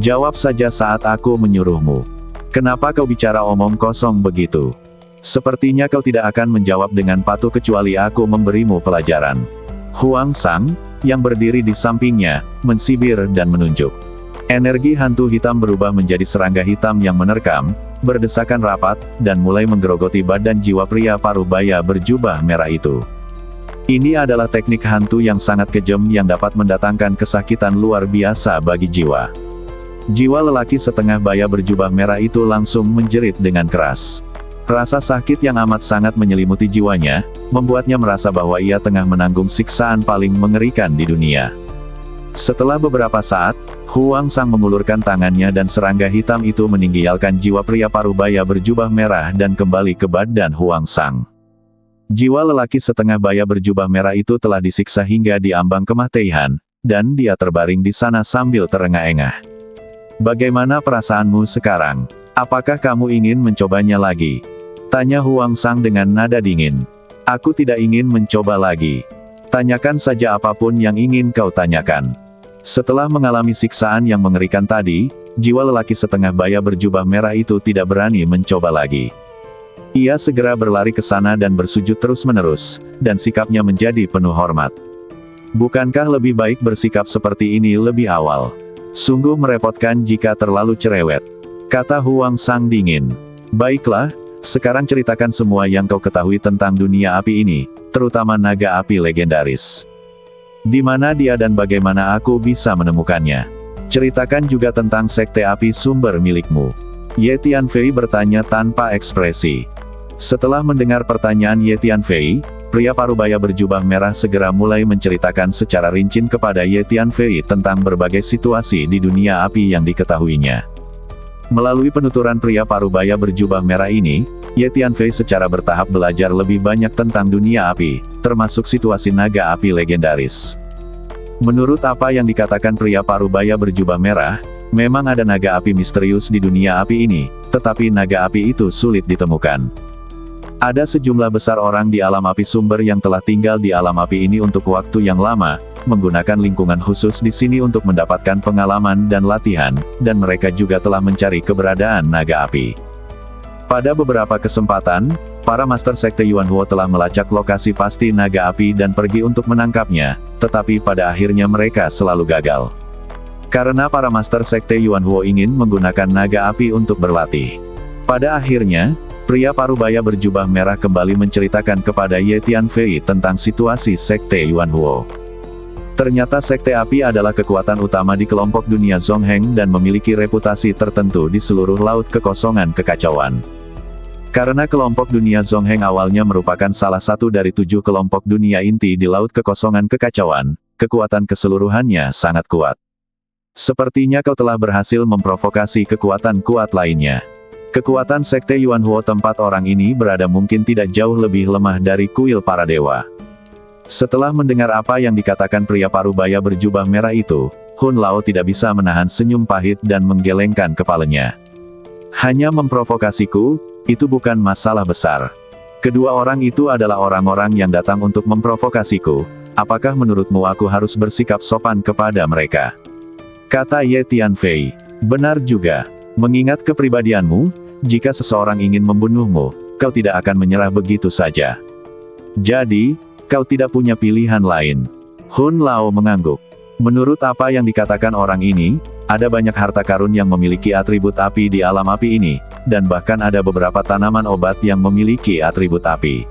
Jawab saja saat aku menyuruhmu. Kenapa kau bicara omong kosong begitu? Sepertinya kau tidak akan menjawab dengan patuh kecuali aku memberimu pelajaran. Huang Sang, yang berdiri di sampingnya, mensibir dan menunjuk. Energi hantu hitam berubah menjadi serangga hitam yang menerkam, berdesakan rapat, dan mulai menggerogoti badan jiwa pria parubaya berjubah merah itu. Ini adalah teknik hantu yang sangat kejam yang dapat mendatangkan kesakitan luar biasa bagi jiwa. Jiwa lelaki setengah baya berjubah merah itu langsung menjerit dengan keras. Rasa sakit yang amat sangat menyelimuti jiwanya, membuatnya merasa bahwa ia tengah menanggung siksaan paling mengerikan di dunia. Setelah beberapa saat, Huang Sang mengulurkan tangannya dan serangga hitam itu meninggalkan jiwa pria parubaya berjubah merah dan kembali ke badan Huang Sang. Jiwa lelaki setengah baya berjubah merah itu telah disiksa hingga di ambang kematian, dan dia terbaring di sana sambil terengah-engah. Bagaimana perasaanmu sekarang? Apakah kamu ingin mencobanya lagi? Tanya Huang Sang dengan nada dingin. Aku tidak ingin mencoba lagi. Tanyakan saja apapun yang ingin kau tanyakan. Setelah mengalami siksaan yang mengerikan tadi, jiwa lelaki setengah baya berjubah merah itu tidak berani mencoba lagi. Ia segera berlari ke sana dan bersujud terus-menerus, dan sikapnya menjadi penuh hormat. Bukankah lebih baik bersikap seperti ini lebih awal? Sungguh merepotkan jika terlalu cerewet, kata Huang Sang dingin. Baiklah, sekarang ceritakan semua yang kau ketahui tentang dunia api ini, terutama naga api legendaris. Di mana dia dan bagaimana aku bisa menemukannya? Ceritakan juga tentang sekte api sumber milikmu. Ye Tianfei bertanya tanpa ekspresi. Setelah mendengar pertanyaan Ye Tianfei, pria parubaya berjubah merah segera mulai menceritakan secara rinci kepada Ye Tianfei tentang berbagai situasi di dunia api yang diketahuinya. Melalui penuturan pria parubaya berjubah merah ini, Ye Tianfei secara bertahap belajar lebih banyak tentang dunia api, termasuk situasi naga api legendaris. Menurut apa yang dikatakan pria parubaya berjubah merah, memang ada naga api misterius di dunia api ini, tetapi naga api itu sulit ditemukan. Ada sejumlah besar orang di alam api sumber yang telah tinggal di alam api ini untuk waktu yang lama, menggunakan lingkungan khusus di sini untuk mendapatkan pengalaman dan latihan, dan mereka juga telah mencari keberadaan naga api. Pada beberapa kesempatan, para master sekte Yuanhuo telah melacak lokasi pasti naga api dan pergi untuk menangkapnya, tetapi pada akhirnya mereka selalu gagal. Karena para master sekte Yuanhuo ingin menggunakan naga api untuk berlatih. Pada akhirnya, pria parubaya berjubah merah kembali menceritakan kepada Ye Tianfei tentang situasi sekte Yuanhuo. Ternyata sekte api adalah kekuatan utama di kelompok dunia Zongheng dan memiliki reputasi tertentu di seluruh laut kekosongan kekacauan. Karena kelompok dunia Zongheng awalnya merupakan salah satu dari 7 kelompok dunia inti di laut kekosongan kekacauan, kekuatan keseluruhannya sangat kuat. Sepertinya kau telah berhasil memprovokasi kekuatan kuat lainnya. Kekuatan sekte Yuanhuo tempat orang ini berada mungkin tidak jauh lebih lemah dari kuil para dewa. Setelah mendengar apa yang dikatakan pria parubaya berjubah merah itu, Hun Lao tidak bisa menahan senyum pahit dan menggelengkan kepalanya. Hanya memprovokasiku, itu bukan masalah besar. Kedua orang itu adalah orang-orang yang datang untuk memprovokasiku, apakah menurutmu aku harus bersikap sopan kepada mereka? Kata Ye Tianfei. Benar juga. Mengingat kepribadianmu, jika seseorang ingin membunuhmu, kau tidak akan menyerah begitu saja. Jadi, kau tidak punya pilihan lain. Hun Lao mengangguk. Menurut apa yang dikatakan orang ini, ada banyak harta karun yang memiliki atribut api di alam api ini, dan bahkan ada beberapa tanaman obat yang memiliki atribut api.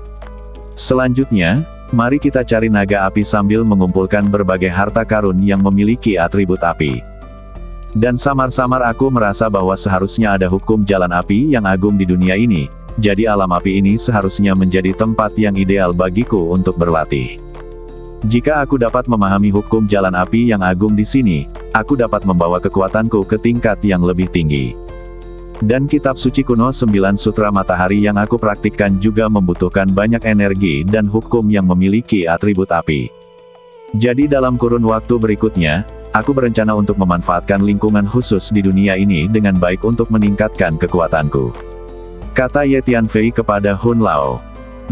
Selanjutnya, mari kita cari naga api sambil mengumpulkan berbagai harta karun yang memiliki atribut api. Dan samar-samar aku merasa bahwa seharusnya ada hukum jalan api yang agung di dunia ini. Jadi alam api ini seharusnya menjadi tempat yang ideal bagiku untuk berlatih. Jika aku dapat memahami hukum jalan api yang agung di sini, aku dapat membawa kekuatanku ke tingkat yang lebih tinggi. Dan kitab suci kuno 9 sutra matahari yang aku praktikkan juga membutuhkan banyak energi dan hukum yang memiliki atribut api. Jadi dalam kurun waktu berikutnya, aku berencana untuk memanfaatkan lingkungan khusus di dunia ini dengan baik untuk meningkatkan kekuatanku. Kata Ye Tianfei kepada Hun Lao.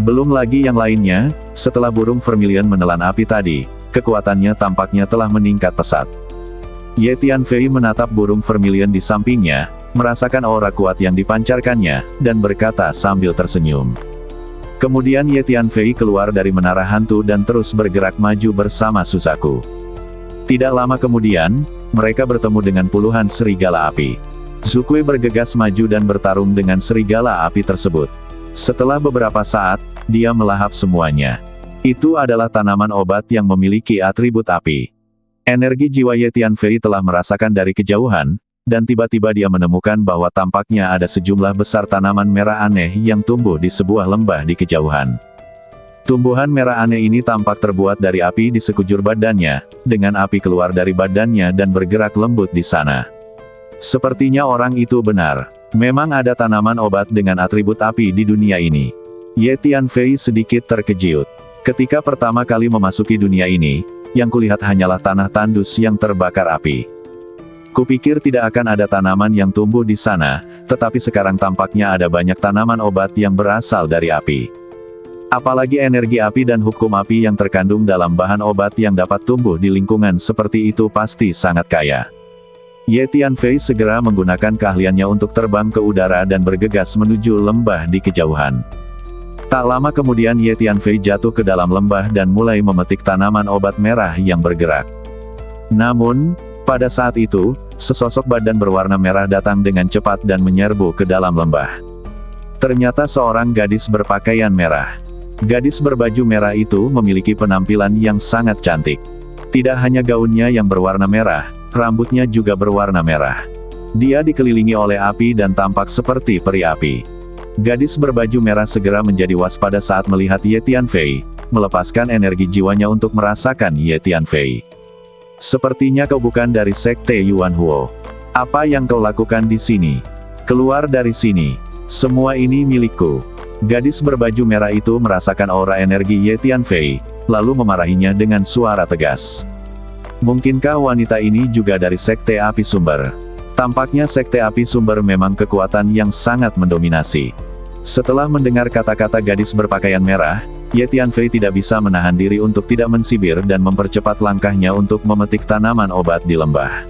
Belum lagi yang lainnya, setelah burung vermilion menelan api tadi, kekuatannya tampaknya telah meningkat pesat. Ye Tianfei menatap burung vermilion di sampingnya, merasakan aura kuat yang dipancarkannya, dan berkata sambil tersenyum. Kemudian Ye Tianfei keluar dari menara hantu dan terus bergerak maju bersama Suzaku. Tidak lama kemudian, mereka bertemu dengan puluhan serigala api. Zukui bergegas maju dan bertarung dengan serigala api tersebut. Setelah beberapa saat, dia melahap semuanya. Itu adalah tanaman obat yang memiliki atribut api. Energi jiwa Ye Tianfei telah merasakan dari kejauhan, dan tiba-tiba dia menemukan bahwa tampaknya ada sejumlah besar tanaman merah aneh yang tumbuh di sebuah lembah di kejauhan. Tumbuhan merah aneh ini tampak terbuat dari api di sekujur badannya, dengan api keluar dari badannya dan bergerak lembut di sana. Sepertinya orang itu benar. Memang ada tanaman obat dengan atribut api di dunia ini. Ye Tianfei sedikit terkejut. Ketika pertama kali memasuki dunia ini, yang kulihat hanyalah tanah tandus yang terbakar api. Kupikir tidak akan ada tanaman yang tumbuh di sana, tetapi sekarang tampaknya ada banyak tanaman obat yang berasal dari api. Apalagi energi api dan hukum api yang terkandung dalam bahan obat yang dapat tumbuh di lingkungan seperti itu pasti sangat kaya. Ye Tianfei segera menggunakan keahliannya untuk terbang ke udara dan bergegas menuju lembah di kejauhan. Tak lama kemudian Ye Tianfei jatuh ke dalam lembah dan mulai memetik tanaman obat merah yang bergerak. Namun, pada saat itu, sesosok badan berwarna merah datang dengan cepat dan menyerbu ke dalam lembah. Ternyata seorang gadis berpakaian merah. Gadis berbaju merah itu memiliki penampilan yang sangat cantik. Tidak hanya gaunnya yang berwarna merah, rambutnya juga berwarna merah. Dia dikelilingi oleh api dan tampak seperti peri api. Gadis berbaju merah segera menjadi waspada saat melihat Ye Tianfei, melepaskan energi jiwanya untuk merasakan Ye Tianfei. Sepertinya kau bukan dari sekte Yuan Huo. Apa yang kau lakukan di sini? Keluar dari sini. Semua ini milikku. Gadis berbaju merah itu merasakan aura energi Ye Tianfei, lalu memarahinya dengan suara tegas. Mungkinkah wanita ini juga dari sekte api sumber? Tampaknya sekte api sumber memang kekuatan yang sangat mendominasi. Setelah mendengar kata-kata gadis berpakaian merah, Ye Tianfei tidak bisa menahan diri untuk tidak mensibir dan mempercepat langkahnya untuk memetik tanaman obat di lembah.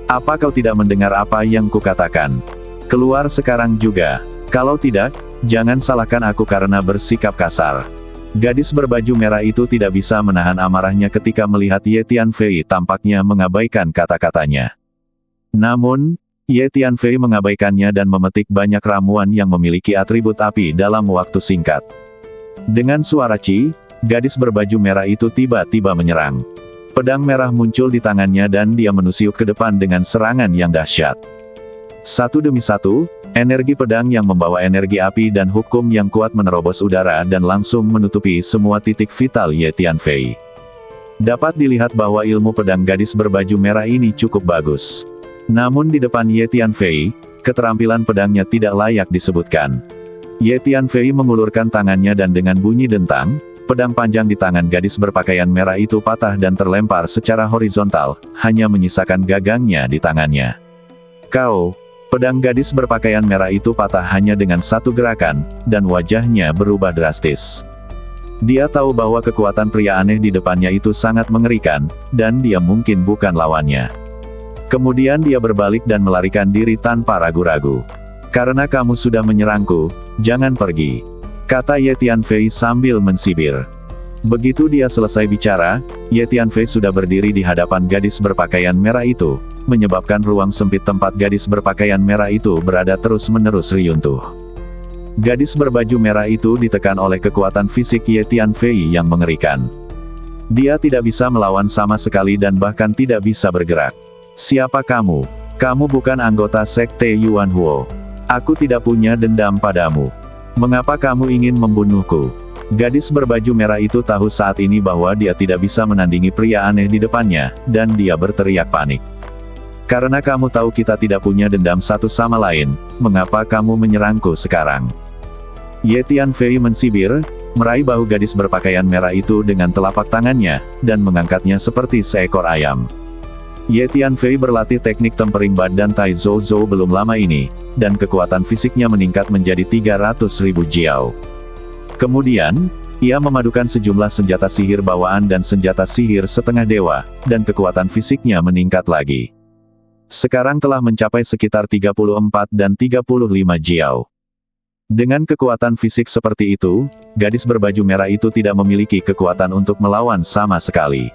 Apa kau tidak mendengar apa yang kukatakan? Keluar sekarang juga. Kalau tidak, jangan salahkan aku karena bersikap kasar. Gadis berbaju merah itu tidak bisa menahan amarahnya ketika melihat Ye Tianfei tampaknya mengabaikan kata-katanya. Namun, Ye Tianfei mengabaikannya dan memetik banyak ramuan yang memiliki atribut api dalam waktu singkat. Dengan suara "Ci", gadis berbaju merah itu tiba-tiba menyerang. Pedang merah muncul di tangannya dan dia menusiuk ke depan dengan serangan yang dahsyat. Satu demi satu, energi pedang yang membawa energi api dan hukum yang kuat menerobos udara dan langsung menutupi semua titik vital Ye Tianfei. Dapat dilihat bahwa ilmu pedang gadis berbaju merah ini cukup bagus. Namun di depan Ye Tianfei, keterampilan pedangnya tidak layak disebutkan. Ye Tianfei mengulurkan tangannya dan dengan bunyi dentang, pedang panjang di tangan gadis berpakaian merah itu patah dan terlempar secara horizontal, hanya menyisakan gagangnya di tangannya. Kau! Pedang gadis berpakaian merah itu patah hanya dengan satu gerakan, dan wajahnya berubah drastis. Dia tahu bahwa kekuatan pria aneh di depannya itu sangat mengerikan, dan dia mungkin bukan lawannya. Kemudian dia berbalik dan melarikan diri tanpa ragu-ragu. Karena kamu sudah menyerangku, jangan pergi, kata Ye Tianfei sambil mensibir. Begitu dia selesai bicara, Ye Tianfei sudah berdiri di hadapan gadis berpakaian merah itu, menyebabkan ruang sempit tempat gadis berpakaian merah itu berada terus-menerus riyuntuh. Gadis berbaju merah itu ditekan oleh kekuatan fisik Ye Tianfei yang mengerikan. Dia tidak bisa melawan sama sekali dan bahkan tidak bisa bergerak. Siapa kamu? Kamu bukan anggota sekte Yuan Huo. Aku tidak punya dendam padamu. Mengapa kamu ingin membunuhku? Gadis berbaju merah itu tahu saat ini bahwa dia tidak bisa menandingi pria aneh di depannya, dan dia berteriak panik. Karena kamu tahu kita tidak punya dendam satu sama lain, mengapa kamu menyerangku sekarang? Ye Tianfei mensibir, meraih bahu gadis berpakaian merah itu dengan telapak tangannya, dan mengangkatnya seperti seekor ayam. Ye Tianfei berlatih teknik tempering badan Tai Zhou Zhou belum lama ini, dan kekuatan fisiknya meningkat menjadi 300.000 jiao. Kemudian, ia memadukan sejumlah senjata sihir bawaan dan senjata sihir setengah dewa, dan kekuatan fisiknya meningkat lagi. Sekarang telah mencapai sekitar 34 dan 35 jiao. Dengan kekuatan fisik seperti itu, gadis berbaju merah itu tidak memiliki kekuatan untuk melawan sama sekali.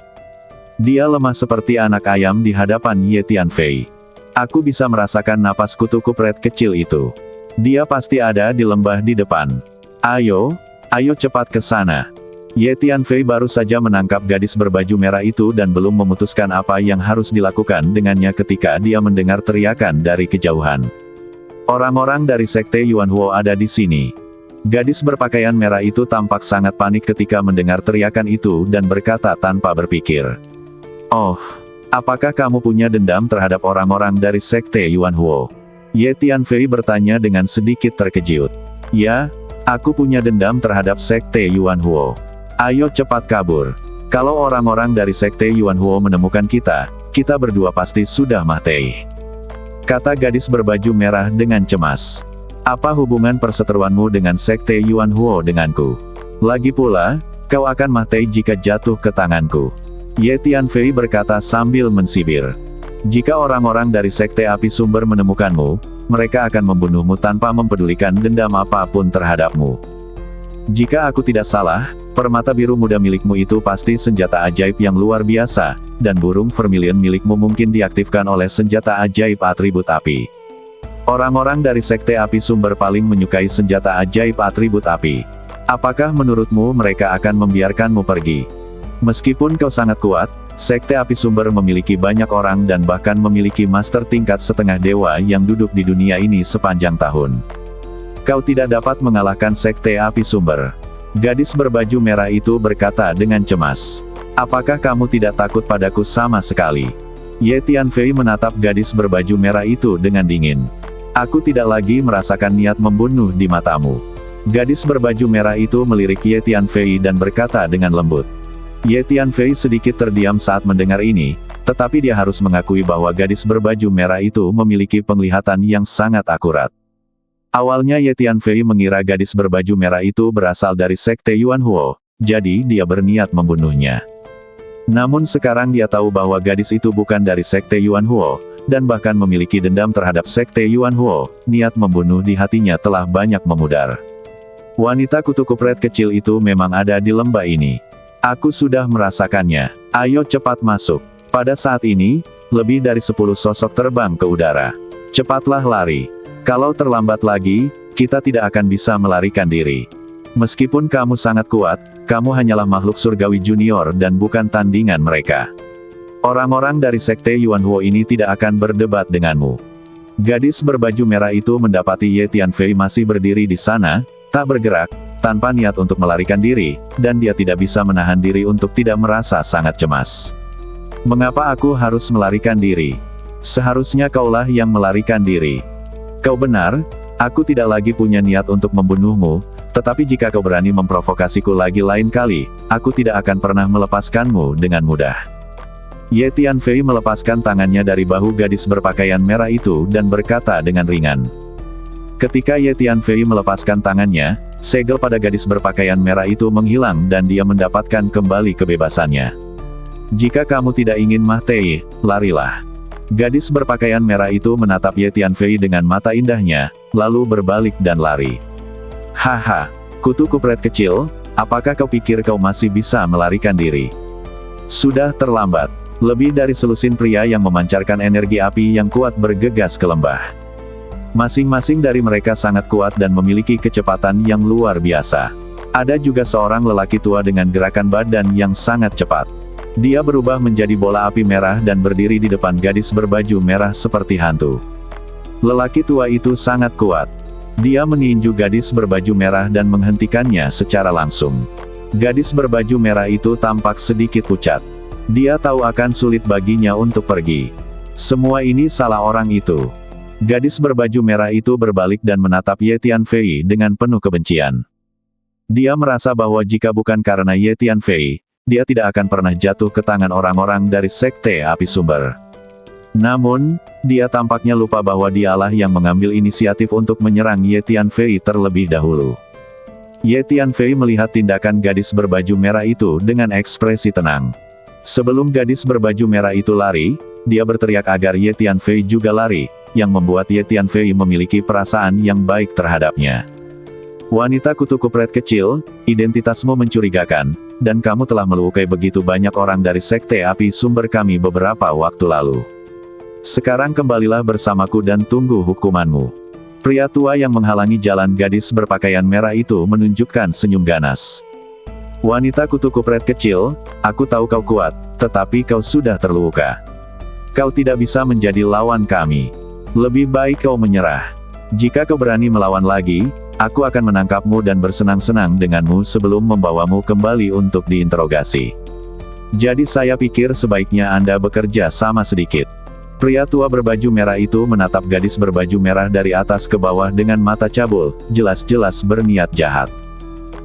Dia lemah seperti anak ayam di hadapan Ye Tianfei. Aku bisa merasakan napas kutu kupret kecil itu. Dia pasti ada di lembah di depan. Ayo cepat ke sana. Ye Tianfei baru saja menangkap gadis berbaju merah itu dan belum memutuskan apa yang harus dilakukan dengannya ketika dia mendengar teriakan dari kejauhan. Orang-orang dari Sekte Yuanhuo ada di sini. Gadis berpakaian merah itu tampak sangat panik ketika mendengar teriakan itu dan berkata tanpa berpikir. "Oh, apakah kamu punya dendam terhadap orang-orang dari Sekte Yuanhuo?" Ye Tianfei bertanya dengan sedikit terkejut. "Ya, aku punya dendam terhadap Sekte Yuanhuo. Ayo cepat kabur. Kalau orang-orang dari Sekte Yuanhuo menemukan kita berdua pasti sudah mati," kata gadis berbaju merah dengan cemas. "Apa hubungan perseteruanmu dengan Sekte Yuanhuo denganku? Lagi pula, kau akan mati jika jatuh ke tanganku." Ye Tianfei berkata sambil mensibir. "Jika orang-orang dari Sekte Api Sumber menemukanmu, mereka akan membunuhmu tanpa mempedulikan dendam apapun terhadapmu. Jika aku tidak salah, permata biru muda milikmu itu pasti senjata ajaib yang luar biasa, dan burung vermilion milikmu mungkin diaktifkan oleh senjata ajaib atribut api. Orang-orang dari Sekte Api Sumber paling menyukai senjata ajaib atribut api. Apakah menurutmu mereka akan membiarkanmu pergi? Meskipun kau sangat kuat, Sekte Api Sumber memiliki banyak orang dan bahkan memiliki master tingkat setengah dewa yang duduk di dunia ini sepanjang tahun. Kau tidak dapat mengalahkan Sekte Api Sumber." Gadis berbaju merah itu berkata dengan cemas. "Apakah kamu tidak takut padaku sama sekali?" Ye Tianfei menatap gadis berbaju merah itu dengan dingin. "Aku tidak lagi merasakan niat membunuh di matamu." Gadis berbaju merah itu melirik Ye Tianfei dan berkata dengan lembut. Ye Tianfei sedikit terdiam saat mendengar ini, tetapi dia harus mengakui bahwa gadis berbaju merah itu memiliki penglihatan yang sangat akurat. Awalnya Ye Tianfei mengira gadis berbaju merah itu berasal dari Sekte Yuanhuo, jadi dia berniat membunuhnya. Namun sekarang dia tahu bahwa gadis itu bukan dari Sekte Yuanhuo, dan bahkan memiliki dendam terhadap Sekte Yuanhuo. Niat membunuh di hatinya telah banyak memudar. Wanita kutu kupret kecil itu memang ada di lembah ini. Aku sudah merasakannya. Ayo cepat masuk. Pada saat ini, lebih dari 10 sosok terbang ke udara. Cepatlah lari. Kalau terlambat lagi, kita tidak akan bisa melarikan diri. Meskipun kamu sangat kuat, kamu hanyalah makhluk surgawi junior dan bukan tandingan mereka. Orang-orang dari Sekte Yuanhuo ini tidak akan berdebat denganmu." Gadis berbaju merah itu mendapati Ye Tianfei masih berdiri di sana, tak bergerak, tanpa niat untuk melarikan diri, dan dia tidak bisa menahan diri untuk tidak merasa sangat cemas. "Mengapa aku harus melarikan diri? Seharusnya kaulah yang melarikan diri." "Kau benar, aku tidak lagi punya niat untuk membunuhmu, tetapi jika kau berani memprovokasiku lagi lain kali, aku tidak akan pernah melepaskanmu dengan mudah." Ye Tianfei melepaskan tangannya dari bahu gadis berpakaian merah itu dan berkata dengan ringan. Ketika Ye Tianfei melepaskan tangannya, segel pada gadis berpakaian merah itu menghilang dan dia mendapatkan kembali kebebasannya. "Jika kamu tidak ingin mati, larilah." Gadis berpakaian merah itu menatap Ye Tianfei dengan mata indahnya, lalu berbalik dan lari. "Haha, kutu kupret kecil, apakah kau pikir kau masih bisa melarikan diri? Sudah terlambat." Lebih dari selusin pria yang memancarkan energi api yang kuat bergegas ke lembah. Masing-masing dari mereka sangat kuat dan memiliki kecepatan yang luar biasa. Ada juga seorang lelaki tua dengan gerakan badan yang sangat cepat. Dia berubah menjadi bola api merah dan berdiri di depan gadis berbaju merah seperti hantu. Lelaki tua itu sangat kuat. Dia meninju gadis berbaju merah dan menghentikannya secara langsung. Gadis berbaju merah itu tampak sedikit pucat. Dia tahu akan sulit baginya untuk pergi. Semua ini salah orang itu. Gadis berbaju merah itu berbalik dan menatap Ye Tianfei dengan penuh kebencian. Dia merasa bahwa jika bukan karena Ye Tianfei, dia tidak akan pernah jatuh ke tangan orang-orang dari Sekte Api Sumber. Namun, dia tampaknya lupa bahwa dialah yang mengambil inisiatif untuk menyerang Ye Tianfei terlebih dahulu. Ye Tianfei melihat tindakan gadis berbaju merah itu dengan ekspresi tenang. Sebelum gadis berbaju merah itu lari, dia berteriak agar Ye Tianfei juga lari, yang membuat Ye Tianfei memiliki perasaan yang baik terhadapnya. Wanita kutu kupret kecil, identitasmu mencurigakan, dan kamu telah melukai begitu banyak orang dari Sekte Api Sumber kami beberapa waktu lalu. Sekarang kembalilah bersamaku dan tunggu hukumanmu. Pria tua yang menghalangi jalan gadis berpakaian merah itu menunjukkan senyum ganas. Wanita kutu kupret kecil, aku tahu kau kuat, tetapi kau sudah terluka. Kau tidak bisa menjadi lawan kami. Lebih baik kau menyerah. Jika kau berani melawan lagi, aku akan menangkapmu dan bersenang-senang denganmu sebelum membawamu kembali untuk diinterogasi. Jadi saya pikir sebaiknya Anda bekerja sama sedikit. Pria tua berbaju merah itu menatap gadis berbaju merah dari atas ke bawah dengan mata cabul, jelas-jelas berniat jahat.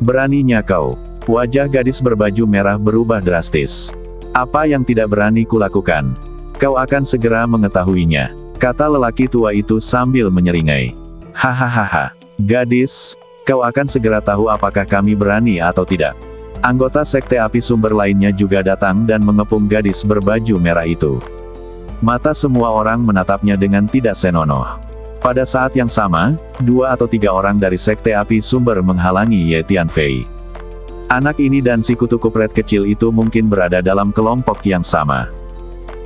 Beraninya kau. Wajah gadis berbaju merah berubah drastis. Apa yang tidak berani kulakukan? Kau akan segera mengetahuinya, kata lelaki tua itu sambil menyeringai. Hahaha. Gadis, kau akan segera tahu apakah kami berani atau tidak. Anggota Sekte Api Sumber lainnya juga datang dan mengepung gadis berbaju merah itu. Mata semua orang menatapnya dengan tidak senonoh. Pada saat yang sama, 2 atau 3 orang dari Sekte Api Sumber menghalangi Ye Tianfei. Anak ini dan si kutu kupret kecil itu mungkin berada dalam kelompok yang sama.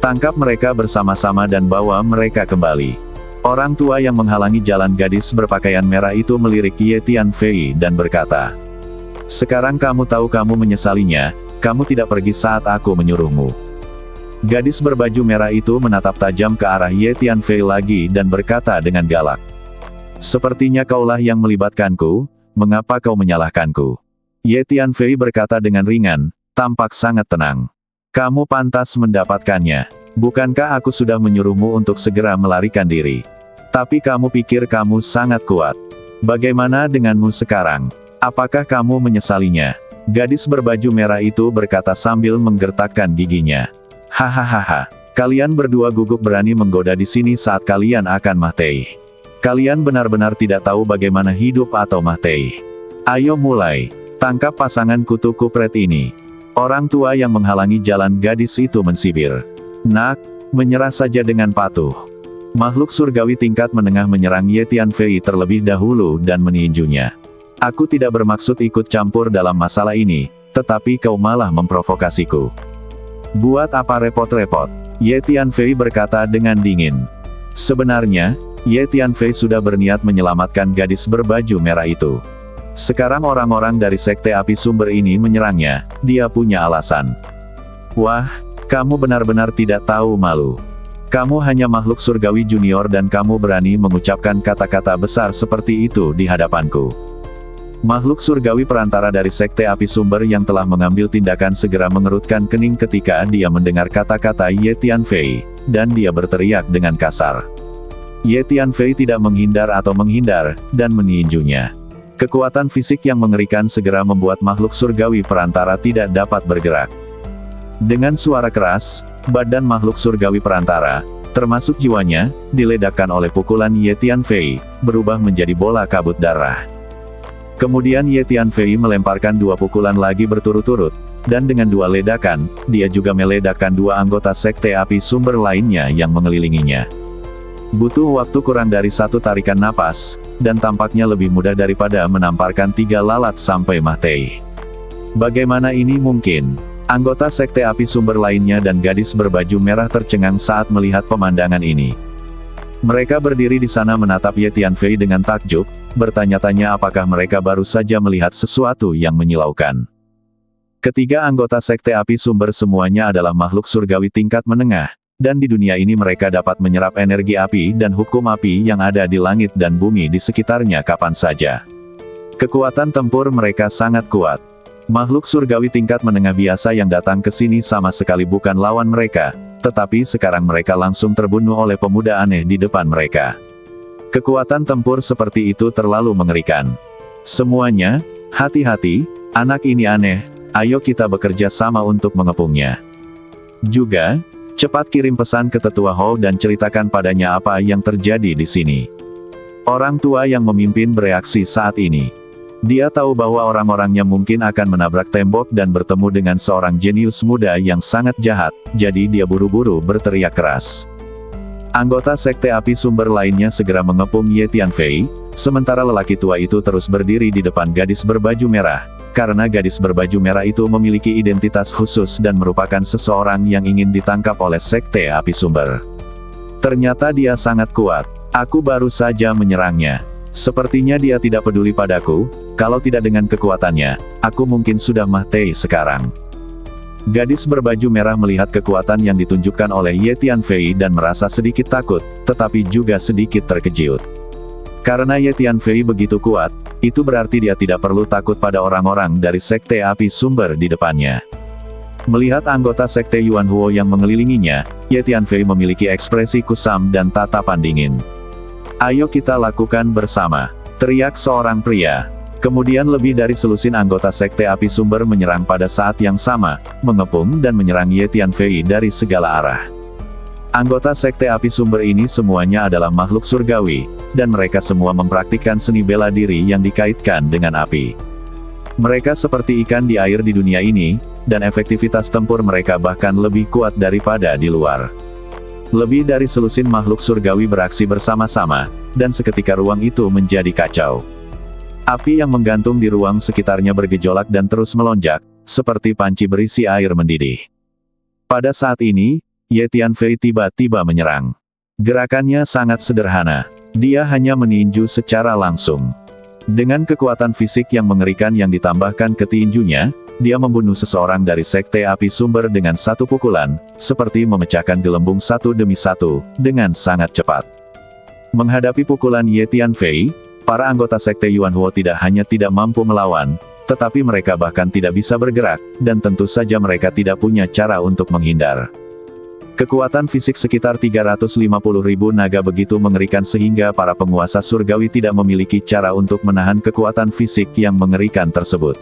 Tangkap mereka bersama-sama dan bawa mereka kembali. Orang tua yang menghalangi jalan gadis berpakaian merah itu melirik Ye Tianfei dan berkata, "Sekarang kamu tahu kamu menyesalinya, kamu tidak pergi saat aku menyuruhmu." Gadis berbaju merah itu menatap tajam ke arah Ye Tianfei lagi dan berkata dengan galak. "Sepertinya kaulah yang melibatkanku, mengapa kau menyalahkanku?" Ye Tianfei berkata dengan ringan, tampak sangat tenang. "Kamu pantas mendapatkannya. Bukankah aku sudah menyuruhmu untuk segera melarikan diri? Tapi kamu pikir kamu sangat kuat. Bagaimana denganmu sekarang? Apakah kamu menyesalinya?" Gadis berbaju merah itu berkata sambil menggertakkan giginya. "Hahaha, kalian berdua gugup berani menggoda di sini saat kalian akan mati. Kalian benar-benar tidak tahu bagaimana hidup atau mati. Ayo mulai, tangkap pasangan kutu kupret ini." Orang tua yang menghalangi jalan gadis itu mensibir. "Nak, menyerah saja dengan patuh." Makhluk surgawi tingkat menengah menyerang Ye Tianfei terlebih dahulu dan meninjunya. "Aku tidak bermaksud ikut campur dalam masalah ini, tetapi kau malah memprovokasiku. Buat apa repot-repot?" Ye Tianfei berkata dengan dingin. Sebenarnya, Ye Tianfei sudah berniat menyelamatkan gadis berbaju merah itu. Sekarang orang-orang dari Sekte Api Sumber ini menyerangnya, dia punya alasan. "Wah, kamu benar-benar tidak tahu malu. Kamu hanya makhluk surgawi junior dan kamu berani mengucapkan kata-kata besar seperti itu di hadapanku." Makhluk surgawi perantara dari Sekte Api Sumber yang telah mengambil tindakan segera mengerutkan kening ketika dia mendengar kata-kata Ye Tianfei, dan dia berteriak dengan kasar. Ye Tianfei tidak menghindar atau menghindar, dan meninjunya. Kekuatan fisik yang mengerikan segera membuat makhluk surgawi perantara tidak dapat bergerak. Dengan suara keras, badan makhluk surgawi perantara, termasuk jiwanya, diledakkan oleh pukulan Ye Tianfei, berubah menjadi bola kabut darah. Kemudian Ye Tianfei melemparkan 2 pukulan lagi berturut-turut, dan dengan 2 ledakan, dia juga meledakkan 2 anggota Sekte Api Sumber lainnya yang mengelilinginya. Butuh waktu kurang dari 1 tarikan napas, dan tampaknya lebih mudah daripada menamparkan 3 lalat sampai mati. Bagaimana ini mungkin? Anggota Sekte Api Sumber lainnya dan gadis berbaju merah tercengang saat melihat pemandangan ini. Mereka berdiri di sana menatap Ye Tianfei dengan takjub, bertanya-tanya apakah mereka baru saja melihat sesuatu yang menyilaukan. Ketiga anggota Sekte Api Sumber semuanya adalah makhluk surgawi tingkat menengah, dan di dunia ini mereka dapat menyerap energi api dan hukum api yang ada di langit dan bumi di sekitarnya kapan saja. Kekuatan tempur mereka sangat kuat. Makhluk surgawi tingkat menengah biasa yang datang ke sini sama sekali bukan lawan mereka, tetapi sekarang mereka langsung terbunuh oleh pemuda aneh di depan mereka. Kekuatan tempur seperti itu terlalu mengerikan. Semuanya, hati-hati, anak ini aneh, ayo kita bekerja sama untuk mengepungnya. Juga, cepat kirim pesan ke Tetua Hou dan ceritakan padanya apa yang terjadi di sini. Orang tua yang memimpin bereaksi saat ini. Dia tahu bahwa orang-orangnya mungkin akan menabrak tembok dan bertemu dengan seorang jenius muda yang sangat jahat, jadi dia buru-buru berteriak keras. Anggota Sekte Api Sumber lainnya segera mengepung Ye Tianfei, sementara lelaki tua itu terus berdiri di depan gadis berbaju merah, karena gadis berbaju merah itu memiliki identitas khusus dan merupakan seseorang yang ingin ditangkap oleh Sekte Api Sumber. Ternyata dia sangat kuat. Aku baru saja menyerangnya. Sepertinya dia tidak peduli padaku, kalau tidak dengan kekuatannya, aku mungkin sudah mati sekarang. Gadis berbaju merah melihat kekuatan yang ditunjukkan oleh Ye Tianfei dan merasa sedikit takut, tetapi juga sedikit terkejut. Karena Ye Tianfei begitu kuat, itu berarti dia tidak perlu takut pada orang-orang dari Sekte Api Sumber di depannya. Melihat anggota Sekte Yuan Huo yang mengelilinginya, Ye Tianfei memiliki ekspresi kusam dan tatapan dingin. "Ayo kita lakukan bersama," teriak seorang pria. Kemudian lebih dari selusin anggota Sekte Api Sumber menyerang pada saat yang sama, mengepung dan menyerang Ye Tianfei dari segala arah. Anggota Sekte Api Sumber ini semuanya adalah makhluk surgawi, dan mereka semua mempraktikkan seni bela diri yang dikaitkan dengan api. Mereka seperti ikan di air di dunia ini, dan efektivitas tempur mereka bahkan lebih kuat daripada di luar. Lebih dari selusin makhluk surgawi beraksi bersama-sama, dan seketika ruang itu menjadi kacau. Api yang menggantung di ruang sekitarnya bergejolak dan terus melonjak, seperti panci berisi air mendidih. Pada saat ini, Ye Tianfei tiba-tiba menyerang. Gerakannya sangat sederhana. Dia hanya meninju secara langsung. Dengan kekuatan fisik yang mengerikan yang ditambahkan ke tinjunya, dia membunuh seseorang dari Sekte Api Sumber dengan satu pukulan, seperti memecahkan gelembung satu demi satu, dengan sangat cepat. Menghadapi pukulan Ye Tianfei, para anggota Sekte Yuan Huo tidak hanya tidak mampu melawan, tetapi mereka bahkan tidak bisa bergerak, dan tentu saja mereka tidak punya cara untuk menghindar. Kekuatan fisik sekitar 350.000 naga begitu mengerikan sehingga para penguasa surgawi tidak memiliki cara untuk menahan kekuatan fisik yang mengerikan tersebut.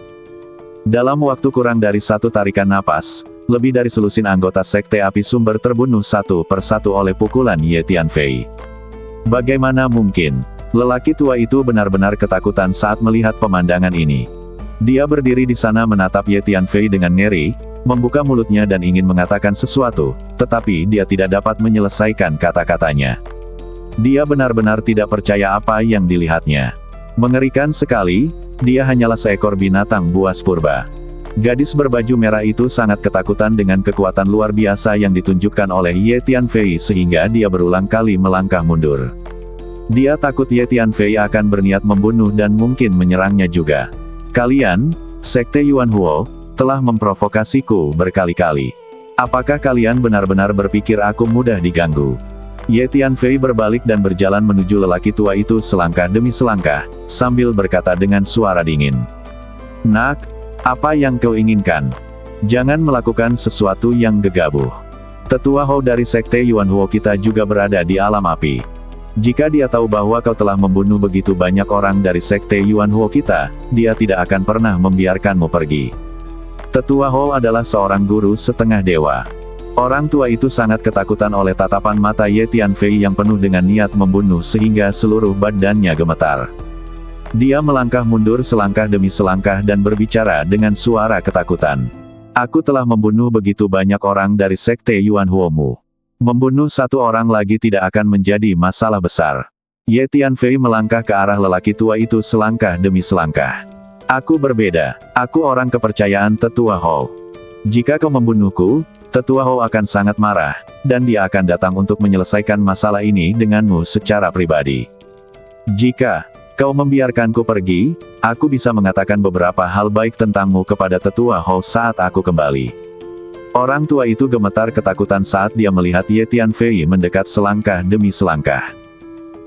Dalam waktu kurang dari satu tarikan napas, lebih dari selusin anggota Sekte Api Sumber terbunuh satu persatu oleh pukulan Ye Tianfei. Bagaimana mungkin? Lelaki tua itu benar-benar ketakutan saat melihat pemandangan ini. Dia berdiri di sana menatap Ye Tianfei dengan ngeri, membuka mulutnya dan ingin mengatakan sesuatu, tetapi dia tidak dapat menyelesaikan kata-katanya. Dia benar-benar tidak percaya apa yang dilihatnya. Mengerikan sekali, dia hanyalah seekor binatang buas purba. Gadis berbaju merah itu sangat ketakutan dengan kekuatan luar biasa yang ditunjukkan oleh Ye Tianfei sehingga dia berulang kali melangkah mundur. Dia takut Ye Tianfei akan berniat membunuh dan mungkin menyerangnya juga. "Kalian, Sekte Yuan Huo, telah memprovokasiku berkali-kali. Apakah kalian benar-benar berpikir aku mudah diganggu?" Ye Tianfei berbalik dan berjalan menuju lelaki tua itu selangkah demi selangkah, sambil berkata dengan suara dingin. "Nak, apa yang kau inginkan? Jangan melakukan sesuatu yang gegabah. Tetua Hou dari Sekte Yuan Huo kita juga berada di alam api. Jika dia tahu bahwa kau telah membunuh begitu banyak orang dari Sekte Yuan Huo kita, dia tidak akan pernah membiarkanmu pergi." Tetua Hou adalah seorang guru setengah dewa. Orang tua itu sangat ketakutan oleh tatapan mata Ye Tianfei yang penuh dengan niat membunuh sehingga seluruh badannya gemetar. Dia melangkah mundur selangkah demi selangkah dan berbicara dengan suara ketakutan. "Aku telah membunuh begitu banyak orang dari Sekte Yuan Huo-mu. Membunuh satu orang lagi tidak akan menjadi masalah besar." Ye Tianfei melangkah ke arah lelaki tua itu selangkah demi selangkah. "Aku berbeda. Aku orang kepercayaan Tetua Hou. Jika kau membunuhku, Tetua Hou akan sangat marah, dan dia akan datang untuk menyelesaikan masalah ini denganmu secara pribadi. Jika kau membiarkanku pergi, aku bisa mengatakan beberapa hal baik tentangmu kepada Tetua Hou saat aku kembali." Orang tua itu gemetar ketakutan saat dia melihat Ye Tianfei mendekat selangkah demi selangkah.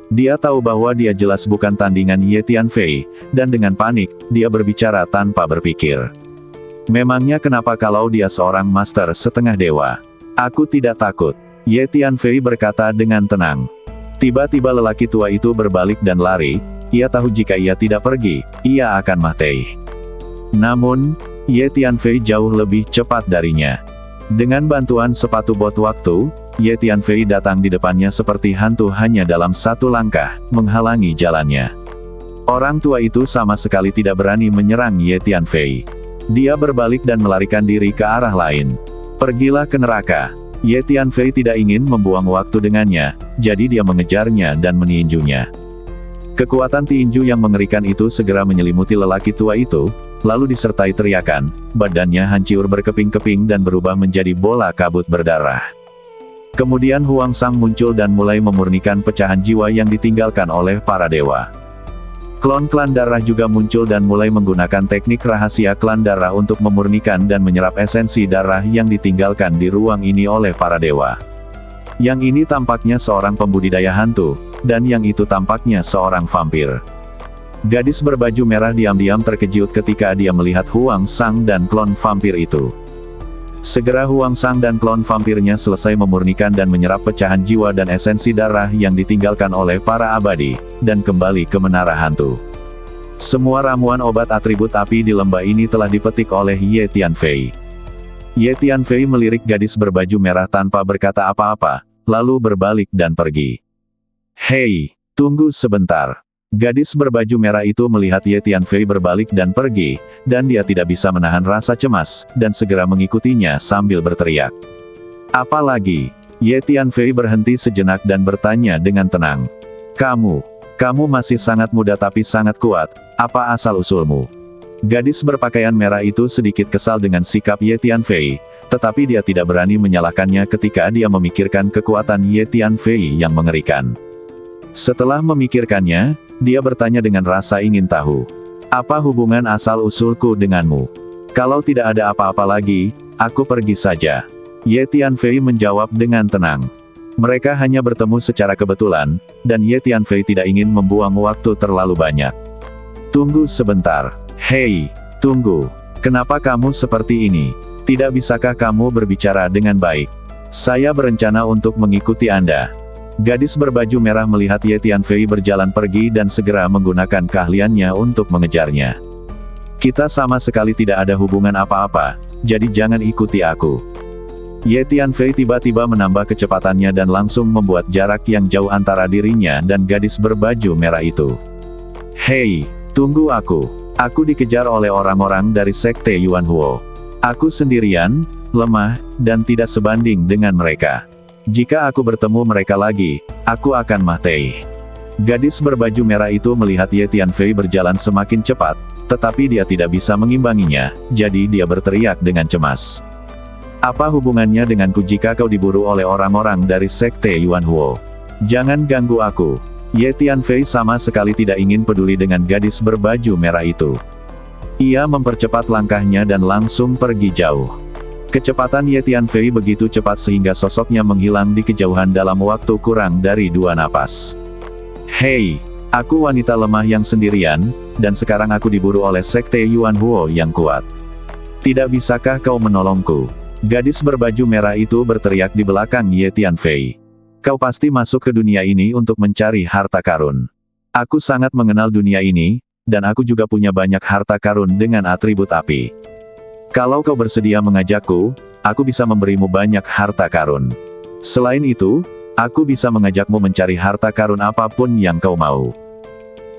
Dia tahu bahwa dia jelas bukan tandingan Ye Tianfei, dan dengan panik, dia berbicara tanpa berpikir. "Memangnya kenapa kalau dia seorang master setengah dewa? Aku tidak takut." Ye Tianfei berkata dengan tenang. Tiba-tiba lelaki tua itu berbalik dan lari, ia tahu jika ia tidak pergi, ia akan mati. Namun, Ye Tianfei jauh lebih cepat darinya. Dengan bantuan sepatu bot waktu, Ye Tianfei datang di depannya seperti hantu hanya dalam satu langkah, menghalangi jalannya. Orang tua itu sama sekali tidak berani menyerang Ye Tianfei. Dia berbalik dan melarikan diri ke arah lain. Pergilah ke neraka. Ye Tianfei tidak ingin membuang waktu dengannya, jadi dia mengejarnya dan meninjunya. Kekuatan tinju yang mengerikan itu segera menyelimuti lelaki tua itu, lalu disertai teriakan, badannya hancur berkeping-keping dan berubah menjadi bola kabut berdarah. Kemudian Huang Sang muncul dan mulai memurnikan pecahan jiwa yang ditinggalkan oleh para dewa. Klon-klan darah juga muncul dan mulai menggunakan teknik rahasia klan darah untuk memurnikan dan menyerap esensi darah yang ditinggalkan di ruang ini oleh para dewa. Yang ini tampaknya seorang pembudidaya hantu, dan yang itu tampaknya seorang vampir. Gadis berbaju merah diam-diam terkejut ketika dia melihat Huang Sang dan klon vampir itu. Segera Huang Sang dan klon vampirnya selesai memurnikan dan menyerap pecahan jiwa dan esensi darah yang ditinggalkan oleh para abadi, dan kembali ke menara hantu. Semua ramuan obat atribut api di lembah ini telah dipetik oleh Ye Tianfei. Ye Tianfei melirik gadis berbaju merah tanpa berkata apa-apa, lalu berbalik dan pergi. Hei, tunggu sebentar. Gadis berbaju merah itu melihat Ye Tianfei berbalik dan pergi, dan dia tidak bisa menahan rasa cemas, dan segera mengikutinya sambil berteriak. Apalagi, Ye Tianfei berhenti sejenak dan bertanya dengan tenang. Kamu masih sangat muda tapi sangat kuat, apa asal-usulmu? Gadis berpakaian merah itu sedikit kesal dengan sikap Ye Tianfei, tetapi dia tidak berani menyalahkannya ketika dia memikirkan kekuatan Ye Tianfei yang mengerikan. Setelah memikirkannya, dia bertanya dengan rasa ingin tahu. Apa hubungan asal-usulku denganmu? Kalau tidak ada apa-apa lagi, aku pergi saja. Ye Tianfei menjawab dengan tenang. Mereka hanya bertemu secara kebetulan, dan Ye Tianfei tidak ingin membuang waktu terlalu banyak. Tunggu sebentar. Hei, tunggu. Kenapa kamu seperti ini? Tidak bisakah kamu berbicara dengan baik? Saya berencana untuk mengikuti Anda. Gadis berbaju merah melihat Ye Tianfei berjalan pergi dan segera menggunakan keahliannya untuk mengejarnya. Kita sama sekali tidak ada hubungan apa-apa, jadi jangan ikuti aku. Ye Tianfei tiba-tiba menambah kecepatannya dan langsung membuat jarak yang jauh antara dirinya dan gadis berbaju merah itu. Hei, tunggu aku. Aku dikejar oleh orang-orang dari Sekte Yuan Huo. Aku sendirian, lemah, dan tidak sebanding dengan mereka. Jika aku bertemu mereka lagi, aku akan mati. Gadis berbaju merah itu melihat Ye Tianfei berjalan semakin cepat, tetapi dia tidak bisa mengimbanginya, jadi dia berteriak dengan cemas. Apa hubungannya denganku jika kau diburu oleh orang-orang dari Sekte Yuan Huo? Jangan ganggu aku. Ye Tianfei sama sekali tidak ingin peduli dengan gadis berbaju merah itu. Ia mempercepat langkahnya dan langsung pergi jauh. Kecepatan Ye Tianfei begitu cepat sehingga sosoknya menghilang di kejauhan dalam waktu kurang dari 2 napas. Hei, aku wanita lemah yang sendirian, dan sekarang aku diburu oleh Sekte Yuan Huo yang kuat. Tidak bisakah kau menolongku? Gadis berbaju merah itu berteriak di belakang Ye Tianfei. Kau pasti masuk ke dunia ini untuk mencari harta karun. Aku sangat mengenal dunia ini, dan aku juga punya banyak harta karun dengan atribut api. Kalau kau bersedia mengajakku, aku bisa memberimu banyak harta karun. Selain itu, aku bisa mengajakmu mencari harta karun apapun yang kau mau.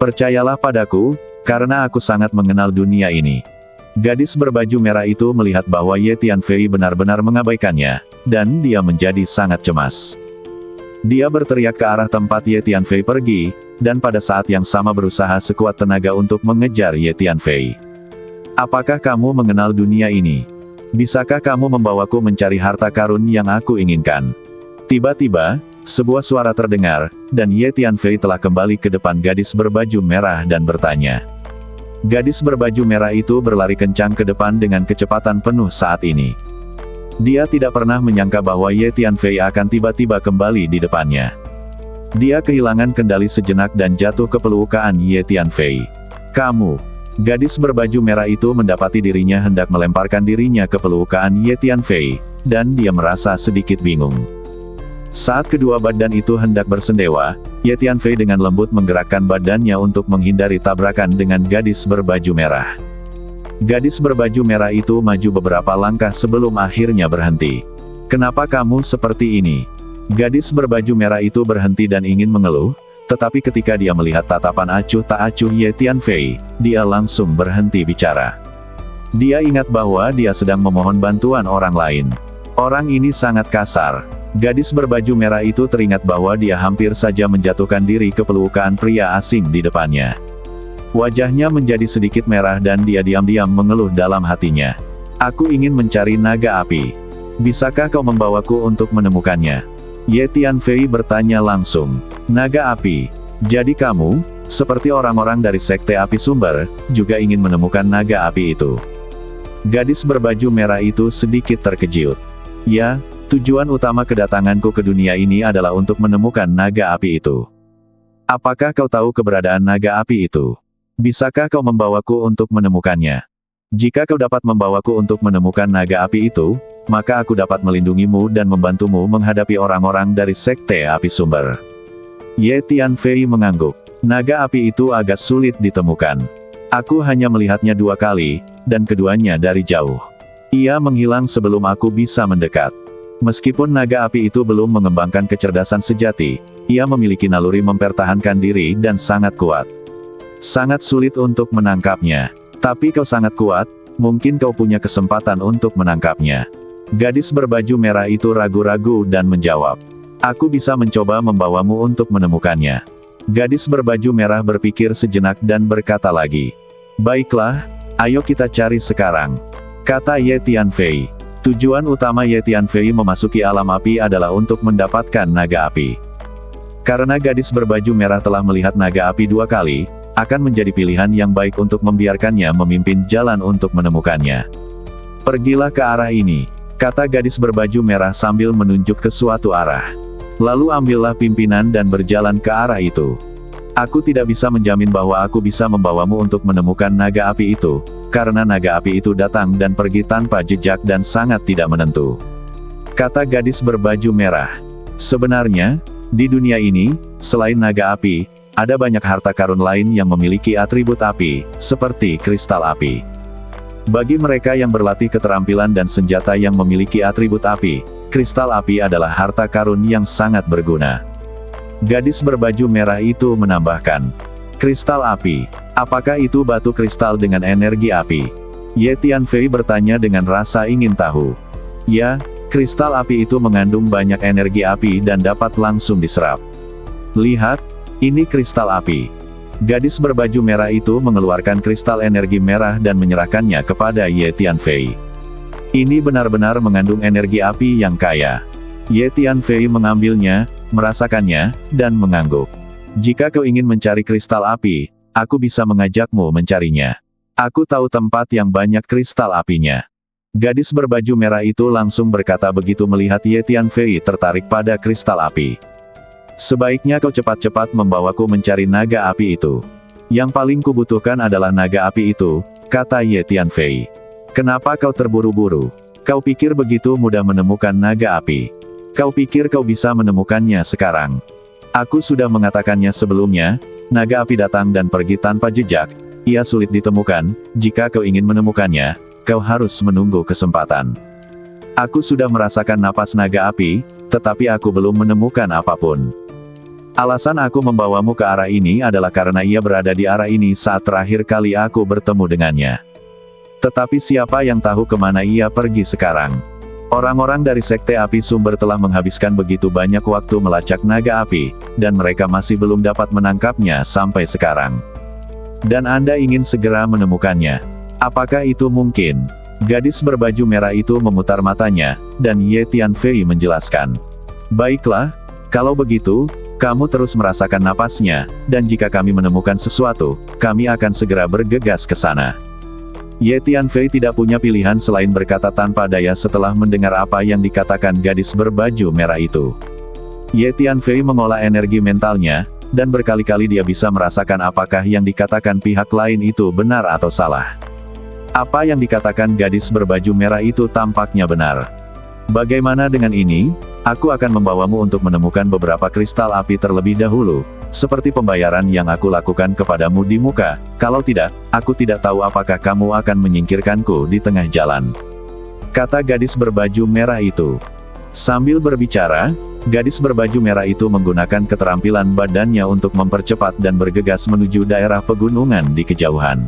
Percayalah padaku, karena aku sangat mengenal dunia ini. Gadis berbaju merah itu melihat bahwa Ye Tianfei benar-benar mengabaikannya, dan dia menjadi sangat cemas. Dia berteriak ke arah tempat Ye Tianfei pergi, dan pada saat yang sama berusaha sekuat tenaga untuk mengejar Ye Tianfei. Apakah kamu mengenal dunia ini? Bisakah kamu membawaku mencari harta karun yang aku inginkan? Tiba-tiba, sebuah suara terdengar, dan Ye Tianfei telah kembali ke depan gadis berbaju merah dan bertanya. Gadis berbaju merah itu berlari kencang ke depan dengan kecepatan penuh saat ini. Dia tidak pernah menyangka bahwa Ye Tianfei akan tiba-tiba kembali di depannya. Dia kehilangan kendali sejenak dan jatuh ke pelukan Ye Tianfei. Kamu. Gadis berbaju merah itu mendapati dirinya hendak melemparkan dirinya ke pelukan Ye Tianfei, dan dia merasa sedikit bingung. Saat kedua badan itu hendak bersendewa, Ye Tianfei dengan lembut menggerakkan badannya untuk menghindari tabrakan dengan gadis berbaju merah. Gadis berbaju merah itu maju beberapa langkah sebelum akhirnya berhenti. Kenapa kamu seperti ini? Gadis berbaju merah itu berhenti dan ingin mengeluh, Tetapi ketika dia melihat tatapan acuh tak acuh Ye Tianfei, dia langsung berhenti bicara. Dia ingat bahwa dia sedang memohon bantuan orang lain. Orang ini sangat kasar. Gadis berbaju merah itu teringat bahwa dia hampir saja menjatuhkan diri ke pelukan pria asing di depannya. Wajahnya menjadi sedikit merah dan dia diam-diam mengeluh dalam hatinya. Aku ingin mencari naga api. Bisakah kau membawaku untuk menemukannya? Ye Tianfei bertanya langsung. Naga api. Jadi kamu, seperti orang-orang dari Sekte Api Sumber, juga ingin menemukan naga api itu. Gadis berbaju merah itu sedikit terkejut. Ya, tujuan utama kedatanganku ke dunia ini adalah untuk menemukan naga api itu. Apakah kau tahu keberadaan naga api itu? Bisakah kau membawaku untuk menemukannya? Jika kau dapat membawaku untuk menemukan naga api itu, maka aku dapat melindungimu dan membantumu menghadapi orang-orang dari Sekte Api Sumber. Ye Tianfei mengangguk. Naga api itu agak sulit ditemukan. Aku hanya melihatnya 2 kali, dan keduanya dari jauh. Ia menghilang sebelum aku bisa mendekat. Meskipun naga api itu belum mengembangkan kecerdasan sejati, ia memiliki naluri mempertahankan diri dan sangat kuat. Sangat sulit untuk menangkapnya. Tapi kau sangat kuat, mungkin kau punya kesempatan untuk menangkapnya. Gadis berbaju merah itu ragu-ragu dan menjawab. Aku bisa mencoba membawamu untuk menemukannya. Gadis berbaju merah berpikir sejenak dan berkata lagi. Baiklah, ayo kita cari sekarang. Kata Ye Tianfei. Tujuan utama Ye Tianfei memasuki alam api adalah untuk mendapatkan naga api. Karena gadis berbaju merah telah melihat naga api 2 kali, akan menjadi pilihan yang baik untuk membiarkannya memimpin jalan untuk menemukannya. Pergilah ke arah ini, kata gadis berbaju merah sambil menunjuk ke suatu arah. Lalu ambillah pimpinan dan berjalan ke arah itu. Aku tidak bisa menjamin bahwa aku bisa membawamu untuk menemukan naga api itu, karena naga api itu datang dan pergi tanpa jejak dan sangat tidak menentu. Kata gadis berbaju merah. Sebenarnya, di dunia ini, selain naga api, ada banyak harta karun lain yang memiliki atribut api, seperti kristal api. Bagi mereka yang berlatih keterampilan dan senjata yang memiliki atribut api, kristal api adalah harta karun yang sangat berguna. Gadis berbaju merah itu menambahkan. Kristal api. Apakah itu batu kristal dengan energi api? Ye Tianfei bertanya dengan rasa ingin tahu. Ya, kristal api itu mengandung banyak energi api dan dapat langsung diserap. Lihat, ini kristal api. Gadis berbaju merah itu mengeluarkan kristal energi merah dan menyerahkannya kepada Ye Tianfei. Ini benar-benar mengandung energi api yang kaya. Ye Tianfei mengambilnya, merasakannya, dan mengangguk. Jika kau ingin mencari kristal api, aku bisa mengajakmu mencarinya. Aku tahu tempat yang banyak kristal apinya. Gadis berbaju merah itu langsung berkata begitu melihat Ye Tianfei tertarik pada kristal api. Sebaiknya kau cepat-cepat membawaku mencari naga api itu. Yang paling kubutuhkan adalah naga api itu, kata Ye Tianfei. Kenapa kau terburu-buru? Kau pikir begitu mudah menemukan naga api? Kau pikir kau bisa menemukannya sekarang? Aku sudah mengatakannya sebelumnya, naga api datang dan pergi tanpa jejak, ia sulit ditemukan, jika kau ingin menemukannya, kau harus menunggu kesempatan. Aku sudah merasakan napas naga api, tetapi aku belum menemukan apapun. Alasan aku membawamu ke arah ini adalah karena ia berada di arah ini saat terakhir kali aku bertemu dengannya. Tetapi siapa yang tahu kemana ia pergi sekarang? Orang-orang dari Sekte Api Sumber telah menghabiskan begitu banyak waktu melacak naga api, dan mereka masih belum dapat menangkapnya sampai sekarang. Dan Anda ingin segera menemukannya. Apakah itu mungkin? Gadis berbaju merah itu memutar matanya, dan Ye Tianfei menjelaskan. Baiklah, kalau begitu, kamu terus merasakan napasnya, dan jika kami menemukan sesuatu, kami akan segera bergegas ke sana. Ye Tianfei tidak punya pilihan selain berkata tanpa daya setelah mendengar apa yang dikatakan gadis berbaju merah itu. Ye Tianfei mengolah energi mentalnya, dan berkali-kali dia bisa merasakan apakah yang dikatakan pihak lain itu benar atau salah. Apa yang dikatakan gadis berbaju merah itu tampaknya benar. Bagaimana dengan ini? Aku akan membawamu untuk menemukan beberapa kristal api terlebih dahulu, seperti pembayaran yang aku lakukan kepadamu di muka. Kalau tidak, aku tidak tahu apakah kamu akan menyingkirkanku di tengah jalan. Kata gadis berbaju merah itu. Sambil berbicara, Gadis berbaju merah itu menggunakan keterampilan badannya untuk mempercepat dan bergegas menuju daerah pegunungan di kejauhan.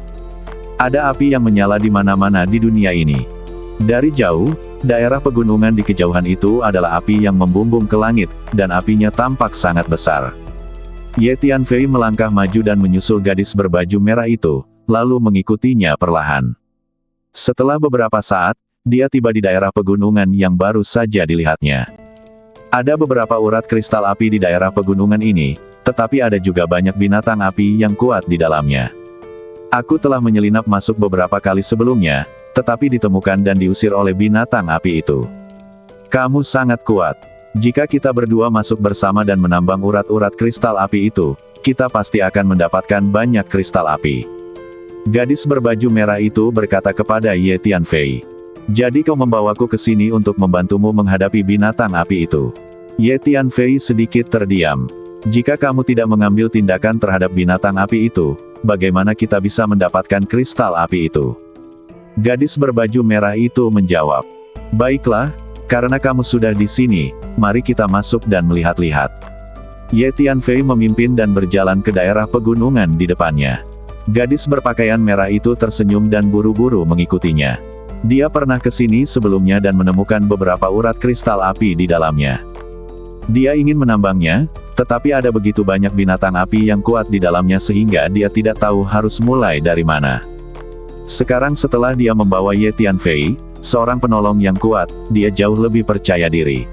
Ada api yang menyala di mana-mana di dunia ini. Dari jauh, daerah pegunungan di kejauhan itu adalah api yang membumbung ke langit, dan apinya tampak sangat besar. Ye Tianfei melangkah maju dan menyusul gadis berbaju merah itu, lalu mengikutinya perlahan. Setelah beberapa saat, dia tiba di daerah pegunungan yang baru saja dilihatnya. Ada beberapa urat kristal api di daerah pegunungan ini, tetapi ada juga banyak binatang api yang kuat di dalamnya. Aku telah menyelinap masuk beberapa kali sebelumnya, tetapi ditemukan dan diusir oleh binatang api itu. Kamu sangat kuat. Jika kita berdua masuk bersama dan menambang urat-urat kristal api itu, kita pasti akan mendapatkan banyak kristal api. Gadis berbaju merah itu berkata kepada Ye Tianfei. Jadi kau membawaku ke sini untuk membantumu menghadapi binatang api itu. Ye Tianfei sedikit terdiam. Jika kamu tidak mengambil tindakan terhadap binatang api itu, bagaimana kita bisa mendapatkan kristal api itu? Gadis berbaju merah itu menjawab. Baiklah, karena kamu sudah di sini, mari kita masuk dan melihat-lihat. Ye Tianfei memimpin dan berjalan ke daerah pegunungan di depannya. Gadis berpakaian merah itu tersenyum dan buru-buru mengikutinya. Dia pernah ke sini sebelumnya dan menemukan beberapa urat kristal api di dalamnya. Dia ingin menambangnya, tetapi ada begitu banyak binatang api yang kuat di dalamnya sehingga dia tidak tahu harus mulai dari mana. Sekarang setelah dia membawa Ye Tianfei, seorang penolong yang kuat, dia jauh lebih percaya diri.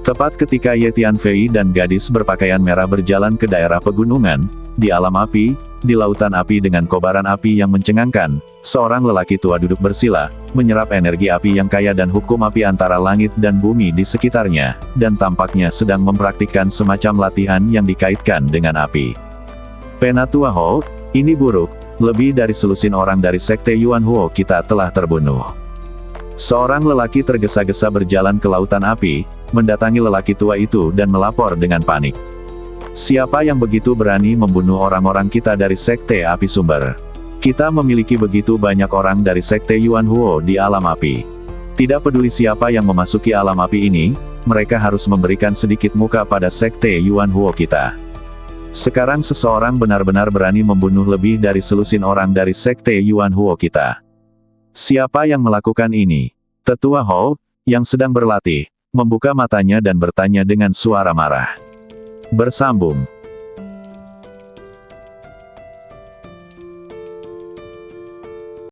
Tepat ketika Ye Tianfei dan gadis berpakaian merah berjalan ke daerah pegunungan, di alam api, di lautan api dengan kobaran api yang mencengangkan, seorang lelaki tua duduk bersila, menyerap energi api yang kaya dan hukum api antara langit dan bumi di sekitarnya, dan tampaknya sedang mempraktikkan semacam latihan yang dikaitkan dengan api. Penatua Ho, ini buruk, lebih dari selusin orang dari sekte Yuan Huo kita telah terbunuh. Seorang lelaki tergesa-gesa berjalan ke lautan api, mendatangi lelaki tua itu dan melapor dengan panik. Siapa yang begitu berani membunuh orang-orang kita dari sekte api sumber? Kita memiliki begitu banyak orang dari sekte Yuan Huo di alam api. Tidak peduli siapa yang memasuki alam api ini, mereka harus memberikan sedikit muka pada sekte Yuan Huo kita. Sekarang seseorang benar-benar berani membunuh lebih dari selusin orang dari sekte Yuan Huo kita. Siapa yang melakukan ini? Tetua Ho, yang sedang berlatih, membuka matanya dan bertanya dengan suara marah. Bersambung.